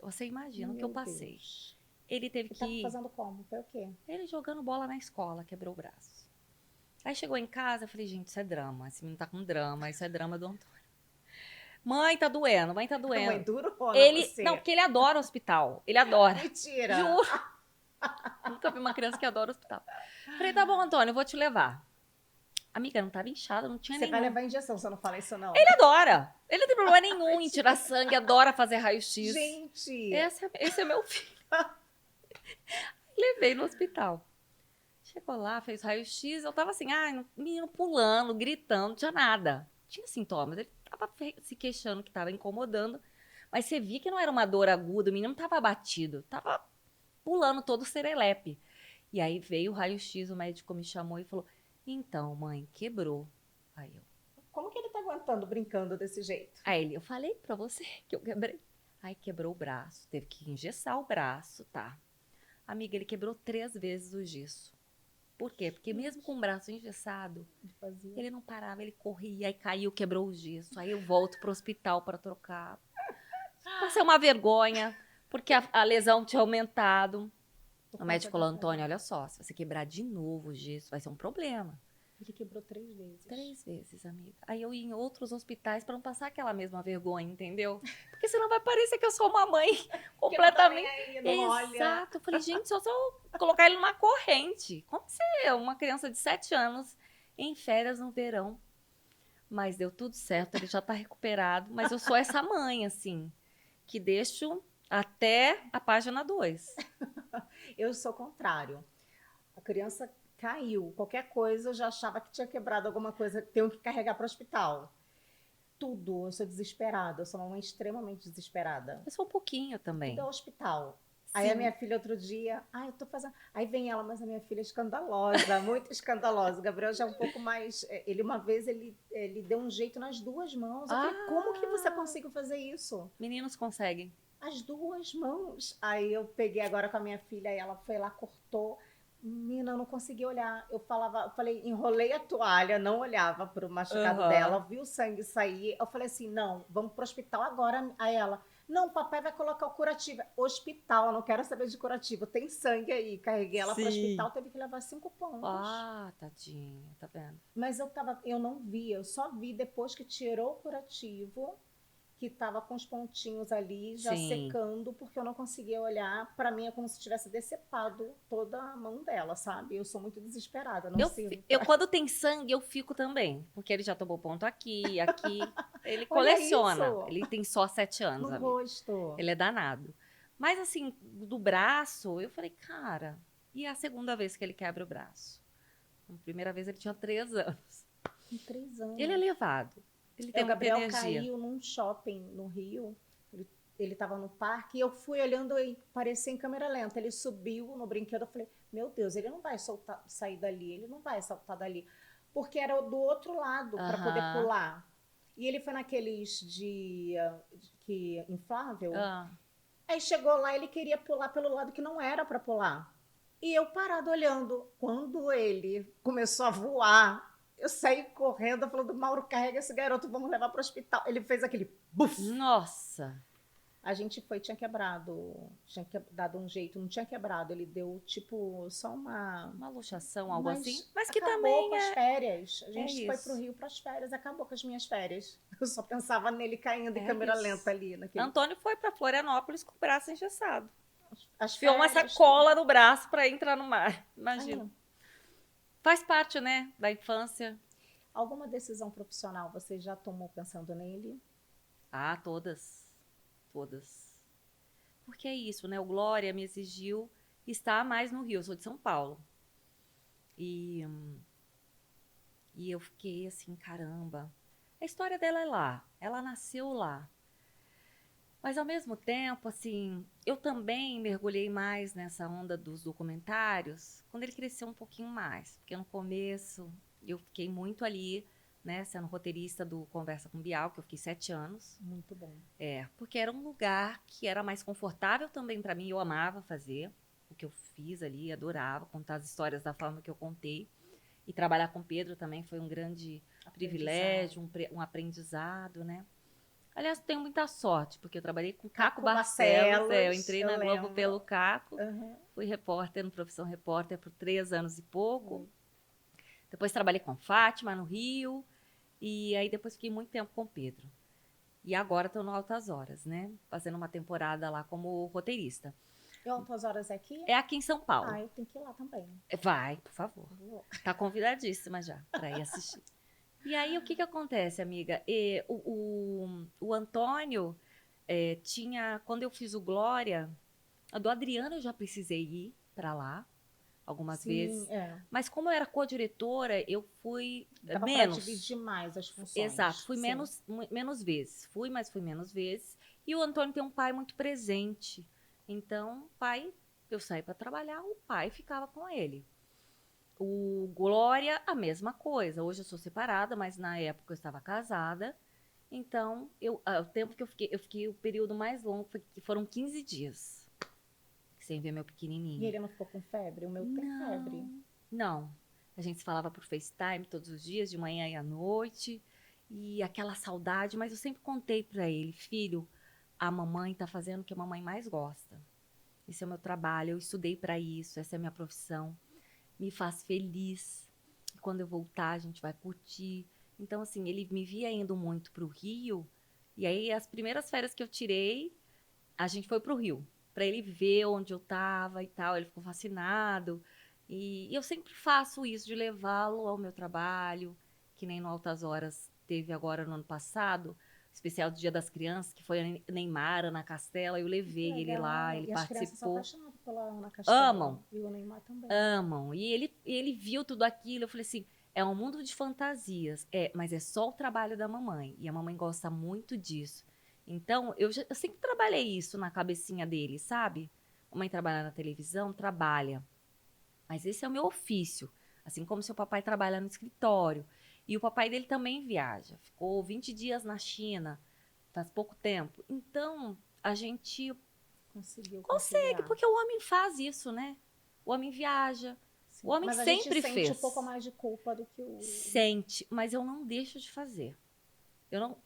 Você imagina o que eu passei. Deus. Ele teve que ir. Fazendo como? Foi o quê? Ele jogando bola na escola, quebrou o braço. Aí chegou em casa, eu falei, gente, isso é drama. Esse menino tá com drama, isso é drama do Antônio. Mãe, tá doendo, mãe, tá doendo. Mãe, durona você. Não, porque ele adora o hospital. Ele adora. Mentira. Juro. Nunca vi uma criança que adora o hospital. Falei, tá bom, Antônio, eu vou te levar. Amiga, não tava inchada, não tinha nenhum. Você vai levar injeção, você não fala isso não. Ele adora. Ele não tem problema nenhum em tirar sangue, adora fazer raio-x. Gente. Esse é meu filho. Levei no hospital. Chegou lá, fez raio-x, eu tava assim, menino pulando, gritando, não tinha nada. Tinha sintomas, ele tava se queixando que tava incomodando, mas você via que não era uma dor aguda, o menino não tava abatido, tava pulando todo serelepe. E aí veio o raio-x, o médico me chamou e falou, então, mãe, quebrou. Aí eu, Como que ele tá aguentando brincando desse jeito? eu falei pra você que eu quebrei. Aí quebrou o braço, teve que engessar o braço, tá? Amiga, ele quebrou 3 vezes o gesso. Por quê? Porque mesmo com o braço engessado, Ele fazia. ele não parava, ele corria, aí caiu, quebrou o gesso. Aí eu volto pro hospital para trocar. Passei uma vergonha, porque a lesão tinha aumentado. Por O conta médico falou, da Antônio, pedra. olha só, se você quebrar de novo o gesso, vai ser um problema. Ele quebrou 3 vezes. 3 vezes, amiga. Aí eu ia em outros hospitais para não passar aquela mesma vergonha, entendeu? Porque senão vai parecer que eu sou uma mãe Porque não tá nem completamente. aí, não olha. Exato. Eu falei, gente, só se eu colocar ele numa corrente. Como você é uma criança de 7 anos em férias no verão? Mas deu tudo certo, ele já tá recuperado. Mas eu sou essa mãe, assim, que deixo até a página 2. Eu sou o contrário. A criança caiu, qualquer coisa, eu já achava que tinha quebrado alguma coisa, tenho que carregar para o hospital. Tudo, eu sou desesperada, eu sou uma mãe extremamente desesperada. Eu sou um pouquinho Tudo é também. hospital. Aí a Sim. minha filha outro dia, eu tô fazendo. Aí vem ela, mas a minha filha é escandalosa, muito escandalosa. O Gabriel já é um pouco mais. Ele uma vez ele deu um jeito nas 2 mãos. Eu falei, como que você conseguiu fazer isso? Meninos conseguem. As 2 mãos. Aí eu peguei agora com a minha filha, e ela foi lá, cortou. Menina, eu não conseguia olhar. Eu falei, enrolei a toalha, não olhava para o machucado dela, vi o sangue sair. Eu falei assim: não, vamos pro hospital agora. Aí ela, não, papai vai colocar o curativo. Hospital, eu não quero saber de curativo. Tem sangue aí. Carreguei ela pro hospital, teve que levar 5 pontos. Ah, tadinha, tá vendo? Mas eu não via, eu só vi depois que tirou o curativo, que estava com os pontinhos ali já Sim. secando, porque eu não conseguia olhar. Para mim é como se tivesse decepado toda a mão dela, sabe? Eu sou muito desesperada, não sirvo. Eu, quando tem sangue, eu fico também. Porque ele já tomou ponto aqui, aqui. Ele Olha coleciona. isso! Ele tem só 7 anos, No amiga. rosto. Ele é danado. Mas assim, do braço, eu falei, cara, e a segunda vez que ele quebra o braço? A primeira vez ele tinha 3 anos. Com 3 anos. Ele é levado. Ele tem O muita Gabriel energia. caiu num shopping no Rio. Ele estava no parque e eu fui olhando e parecia em câmera lenta. Ele subiu no brinquedo. Eu falei, meu Deus, ele não vai sair dali, ele não vai saltar dali. Porque era do outro lado para poder pular. E ele foi naqueles que inflável. Aí chegou lá, ele queria pular pelo lado que não era para pular. E eu parado olhando. Quando ele começou a voar, eu saí correndo, falando, Mauro, carrega esse garoto, vamos levar para o hospital. Ele fez aquele buf. Nossa! A gente tinha dado um jeito, não tinha quebrado. Ele deu, tipo, só uma luxação, algo assim. Mas que acabou também com as férias. A gente foi isso. pro Rio para as férias, acabou com as minhas férias. Eu só pensava nele caindo em É câmera isso. lenta ali. Antônio foi para Florianópolis com o braço engessado. As Enfiou uma férias, sacola no braço para entrar no mar. Imagina. Aí, Faz parte, né, da infância. alguma decisão profissional você já tomou pensando nele? Ah, todas. Todas. Porque é isso, né? O Glória me exigiu estar mais no Rio. Eu sou de São Paulo. E eu fiquei assim, caramba. A história dela é lá. Ela nasceu lá. Mas ao mesmo tempo, assim, eu também mergulhei mais nessa onda dos documentários quando ele cresceu um pouquinho mais. Porque no começo eu fiquei muito ali, né, sendo roteirista do Conversa com Bial, que eu fiquei 7 anos. Muito bom. Porque era um lugar que era mais confortável também para mim. Eu amava fazer o que eu fiz ali, adorava contar as histórias da forma que eu contei. E trabalhar com o Pedro também foi um grande privilégio, um aprendizado, né? Aliás, tenho muita sorte, porque eu trabalhei com Caco Barcelos. Eu entrei na Globo pelo Caco. Fui repórter no Profissão Repórter por 3 anos e pouco. Depois trabalhei com Fátima no Rio. E aí depois fiquei muito tempo com o Pedro. E agora estou no Altas Horas, né? Fazendo uma temporada lá como roteirista. E Altas Horas é aqui? É aqui em São Paulo. Eu tenho que ir lá também. Vai, por favor. Tá convidadíssima já para ir assistir. E aí, o que acontece, amiga? O Antônio tinha... Quando eu fiz o Glória, a do Adriano eu já precisei ir para lá algumas vezes. Mas como eu era co-diretora, eu fui Dava menos. Pra dividir mais as funções. Exato, fui menos vezes. Fui, mas fui menos vezes. E o Antônio tem um pai muito presente. Então, pai eu saí para trabalhar, o pai ficava com ele. O Glória, a mesma coisa. Hoje eu sou separada, mas na época eu estava casada. Então, o tempo que eu fiquei o período mais longo, foram 15 dias sem ver meu E pequenininho. ele não ficou com febre? O meu tem febre. Não. A gente se falava por FaceTime todos os dias, de manhã e à noite. E aquela saudade, mas eu sempre contei para ele, filho, a mamãe tá fazendo o que a mamãe mais gosta. Esse é o meu trabalho, eu estudei para isso, essa é a minha profissão. Me faz feliz. E quando eu voltar, a gente vai curtir. Então, assim, ele me via indo muito pro Rio. E aí, as primeiras férias que eu tirei, a gente foi pro Rio. Pra ele ver onde eu tava e tal. Ele ficou fascinado. E eu sempre faço isso, de levá-lo ao meu trabalho. Que nem no Altas Horas teve agora no ano passado. Especial do Dia das Crianças, que foi a Neymar, Ana Castela. Eu levei ele lá, ele E as crianças são participou. apaixonadas pela Ana Castela. Amam. E o Neymar também. Amam. E ele viu tudo aquilo. Eu falei assim: é um mundo de fantasias. Mas é só o trabalho da mamãe. E a mamãe gosta muito disso. Então, eu sempre trabalhei isso na cabecinha dele, sabe? A mãe trabalha na televisão, trabalha. Mas esse é o meu ofício. Assim como seu papai trabalha no escritório. E o papai dele também viaja. Ficou 20 dias na China, faz pouco tempo. Então, a gente Conseguiu consegue, conciliar. porque o homem faz isso, né? O homem viaja. Sim. O homem Mas a sempre gente sente fez. um pouco mais de culpa do que o... Sente, mas eu não deixo de fazer. Eu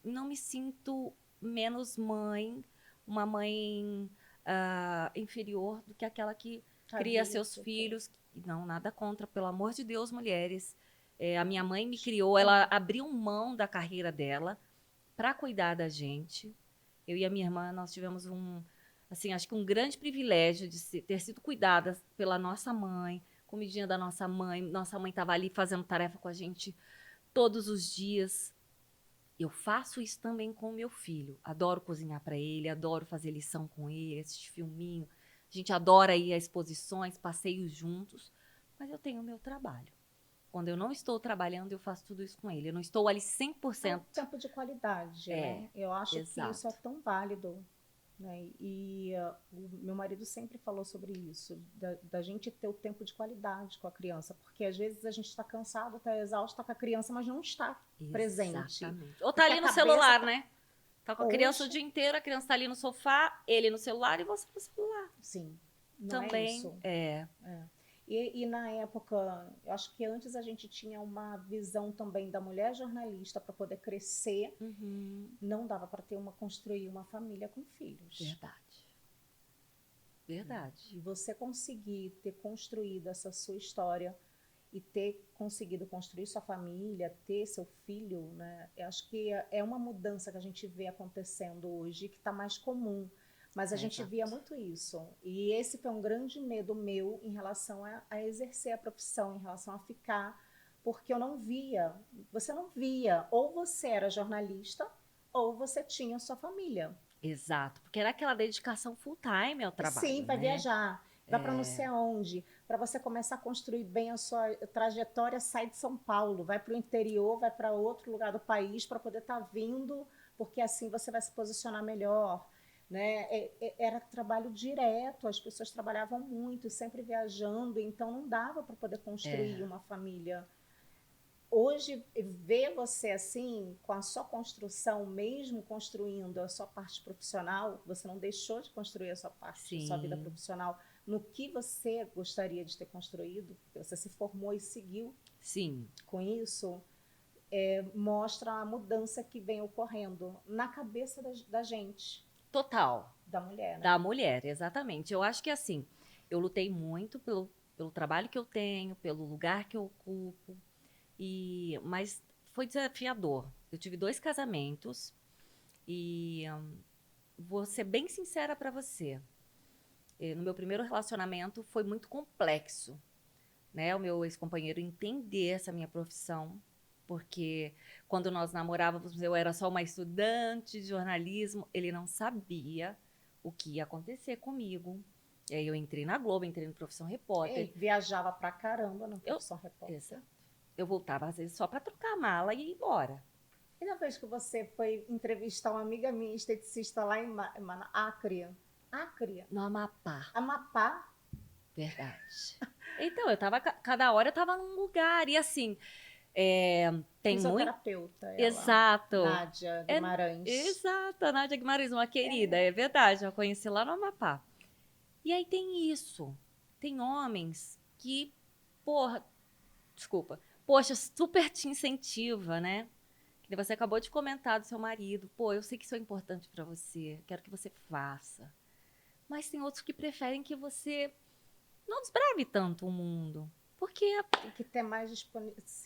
não me sinto menos mãe, uma mãe inferior do que aquela que cria seus filhos. Não, nada contra, pelo amor de Deus, mulheres. A minha mãe me criou, ela abriu mão da carreira dela para cuidar da gente. Eu e a minha irmã, nós tivemos assim, acho que um grande privilégio de ter sido cuidadas pela nossa mãe, comidinha da nossa mãe. Nossa mãe estava ali fazendo tarefa com a gente todos os dias. Eu faço isso também com o meu filho. Adoro cozinhar para ele, adoro fazer lição com ele, assistir filminho. A gente adora ir a exposições, passeios juntos, mas eu tenho o meu trabalho. Quando eu não estou trabalhando, eu faço tudo isso com ele. Eu não estou ali 100%. É um tempo de qualidade, né? Eu acho que isso é exato. tão válido, né? E o meu marido sempre falou sobre isso, da gente ter o tempo de qualidade com a criança, porque às vezes a gente está cansado, está exausto, está com a criança, mas não está presente. Exatamente. Ou tá Porque ali a no cabeça celular, tá- né? Tá com a criança o Hoje, dia inteiro, a criança tá ali no sofá, ele no celular e você no celular. sim, não é Também isso. é. E na época, eu acho que antes a gente tinha uma visão também da mulher jornalista para poder crescer. Não dava para construir uma família com filhos. Verdade. Verdade. E você conseguir ter construído essa sua história e ter conseguido construir sua família, ter seu filho, né? Eu acho que é uma mudança que a gente vê acontecendo hoje, que está mais comum. Mas a gente exato. via muito isso. E esse foi um grande medo meu em relação a exercer a profissão, em relação a ficar, porque eu não via. Você não via. Ou você era jornalista, ou você tinha sua família. Exato. Porque era aquela dedicação full time ao trabalho. Sim, vai né? viajar. Vai para não sei aonde. Para você começar a construir bem a sua trajetória, sai de São Paulo, vai para o interior, vai para outro lugar do país para poder estar vindo, porque assim você vai se posicionar melhor. Né? Era trabalho direto, as pessoas trabalhavam muito, sempre viajando, então não dava para poder construir uma família. Hoje, ver você assim, com a sua construção, mesmo construindo a sua parte profissional, você não deixou de construir a sua parte, a sua vida profissional, no que você gostaria de ter construído, porque você se formou e seguiu com isso, mostra a mudança que vem ocorrendo na cabeça da gente. Total. Da mulher, né? Da mulher, exatamente. Eu acho que assim, eu lutei muito pelo trabalho que eu tenho, pelo lugar que eu ocupo, mas foi desafiador. Eu tive 2 casamentos e vou ser bem sincera para você. No meu primeiro relacionamento foi muito complexo, né? O meu ex-companheiro entender essa minha profissão, porque quando nós namorávamos eu era só uma estudante de jornalismo, ele não sabia o que ia acontecer comigo. E aí eu entrei na Globo, entrei no Profissão Repórter. Ele viajava pra caramba na Profissão Repórter. Exato. Eu voltava às vezes só para trocar a mala e ir embora. E na vez que você foi entrevistar uma amiga minha, esteticista lá em Acre, Acre, no Amapá. Amapá. Verdade. Então, cada hora eu tava num lugar. E assim, tem muito. Fisioterapeuta, ela. Exato. Nádia É, Guimarães. exato, a Nádia Guimarães, uma querida, é verdade. Eu conheci lá no Amapá. E aí tem isso. Tem homens que, porra, desculpa, poxa, super te incentiva, né? Que você acabou de comentar do seu marido. Pô, eu sei que isso é importante pra você, quero que você faça. Mas tem outros que preferem que você não desbrave tanto o mundo. Porque Tem que ser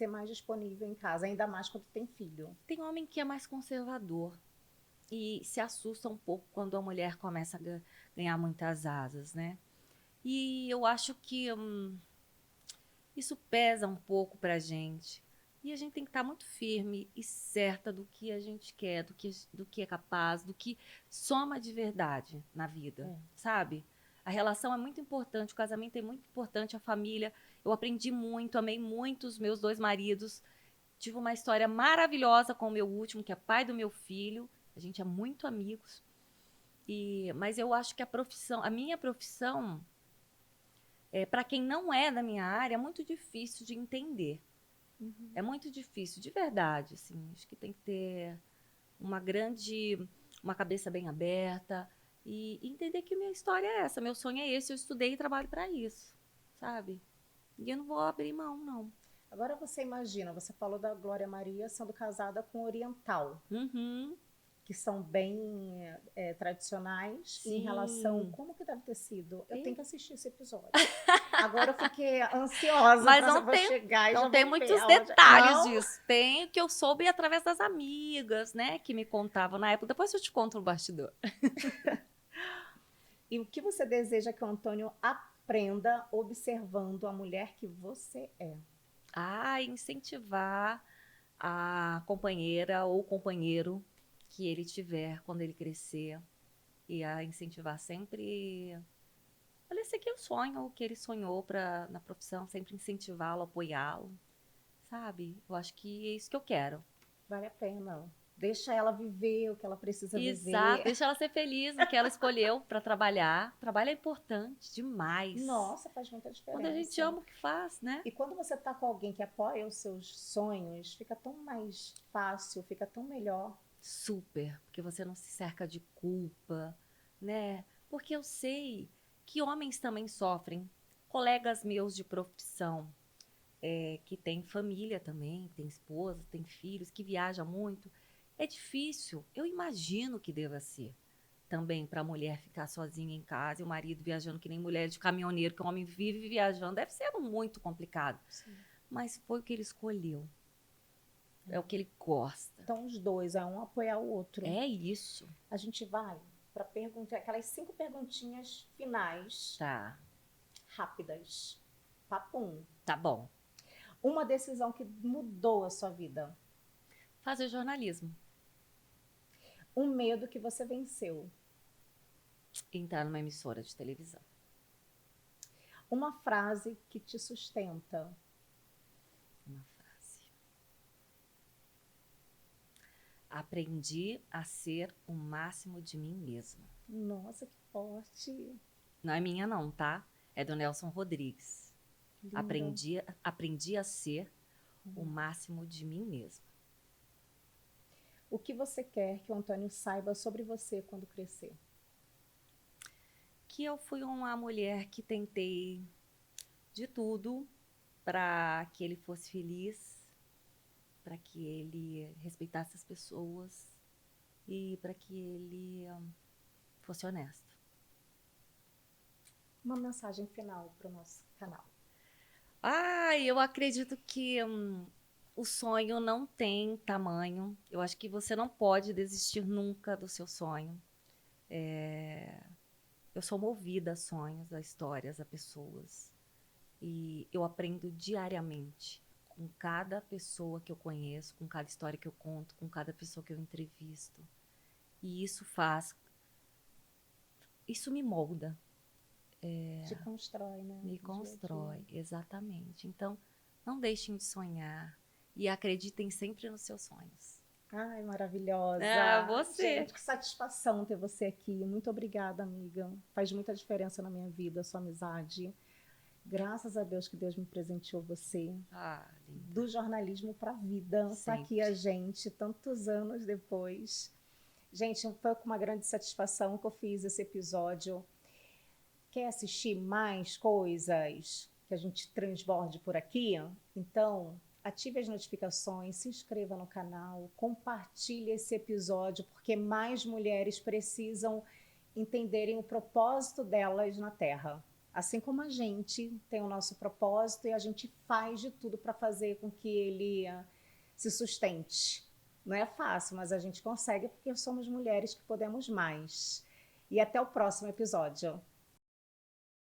mais disponível em casa, ainda mais quando tem filho. tem homem que é mais conservador e se assusta um pouco quando a mulher começa a ganhar muitas asas, né? E eu acho que isso pesa um pouco pra gente. E a gente tem que estar muito firme e certa do que a gente quer, do que é capaz, do que soma de verdade na vida, sabe? A relação é muito importante, o casamento é muito importante, a família. Eu aprendi muito, amei muito os meus 2 maridos. Tive uma história maravilhosa com o meu último, que é pai do meu filho. A gente é muito amigos. Mas eu acho que a minha profissão, para quem não é da minha área, é muito difícil de entender. É muito difícil, de verdade, assim. Acho que tem que ter uma cabeça bem aberta e entender que minha história é essa, meu sonho é esse, eu estudei e trabalho para isso, sabe? E eu não vou abrir mão, não. Agora você imagina, você falou da Glória Maria sendo casada com um oriental, Uhum, que são bem tradicionais em relação. sim. Como que deve ter sido? Eu tenho E- que assistir esse episódio. Agora eu fiquei ansiosa Mas para vou chegar e já não tem vou ver. muitos detalhes Não? disso. Tem o que eu soube através das amigas, né, que me contavam na época. Depois eu te conto no bastidor. E o que você deseja que o Antônio aprenda observando a mulher que você é? Incentivar a companheira ou companheiro que ele tiver quando ele crescer e a incentivar sempre. Olha, esse aqui é o sonho, o que ele sonhou na profissão, sempre incentivá-lo, apoiá-lo, sabe? Eu acho que é isso que eu quero. Vale a pena. Deixa ela viver o que ela precisa Exato, viver. deixa ela ser feliz no que ela escolheu para trabalhar. Trabalho é importante demais. Nossa, faz muita Quando a gente diferença. ama o que faz, né? E quando você está com alguém que apoia os seus sonhos, fica tão mais fácil, fica tão melhor. Super, porque você não se cerca de culpa, né? Porque eu sei que homens também sofrem. Colegas meus de profissão, que têm família também, têm esposa, têm filhos, que viajam muito. É difícil. Eu imagino que deva ser também para a mulher ficar sozinha em casa e o marido viajando que nem mulher de caminhoneiro, que o homem vive viajando. Deve ser muito complicado. Sim. Mas foi o que ele escolheu. É o que ele gosta. Então, os dois, um apoiar o outro. É isso. A gente vai para perguntar aquelas 5 perguntinhas finais, Tá. rápidas. Papo 1. Tá bom. Uma decisão que mudou a sua vida. Fazer jornalismo. Um medo que você venceu. Entrar numa emissora de televisão. Uma frase que te sustenta. Uma frase. Aprendi a ser o máximo de mim mesma. Nossa, que forte. Não é minha não, tá? É do Nelson Rodrigues. Lindo. Aprendi a ser o máximo de mim mesma. O que você quer que o Antônio saiba sobre você quando crescer? Que eu fui uma mulher que tentei de tudo para que ele fosse feliz, para que ele respeitasse as pessoas e para que ele fosse honesto. Uma mensagem final para o nosso canal. Eu acredito que o sonho não tem tamanho. Eu acho que você não pode desistir nunca do seu sonho. Eu sou movida a sonhos, a histórias, a pessoas. E eu aprendo diariamente com cada pessoa que eu conheço, com cada história que eu conto, com cada pessoa que eu entrevisto. E isso me molda. Te constrói, né? Me Dia a constrói, dia. exatamente. Então, não deixem de sonhar e acreditem sempre nos seus sonhos. Ai, maravilhosa. Você. Gente, que satisfação ter você aqui. Muito obrigada, amiga. Faz muita diferença na minha vida, a sua amizade. Graças a Deus que Deus me presenteou você. Linda. Do jornalismo para a vida. Está aqui a gente, tantos anos depois. Gente, foi com uma grande satisfação que eu fiz esse episódio. Quer assistir mais coisas que a gente transborde por aqui? Então, ative as notificações, se inscreva no canal, compartilhe esse episódio, porque mais mulheres precisam entenderem o propósito delas na Terra. Assim como a gente tem o nosso propósito e a gente faz de tudo para fazer com que ele se sustente. Não é fácil, mas a gente consegue porque somos mulheres que podemos mais. E até o próximo episódio.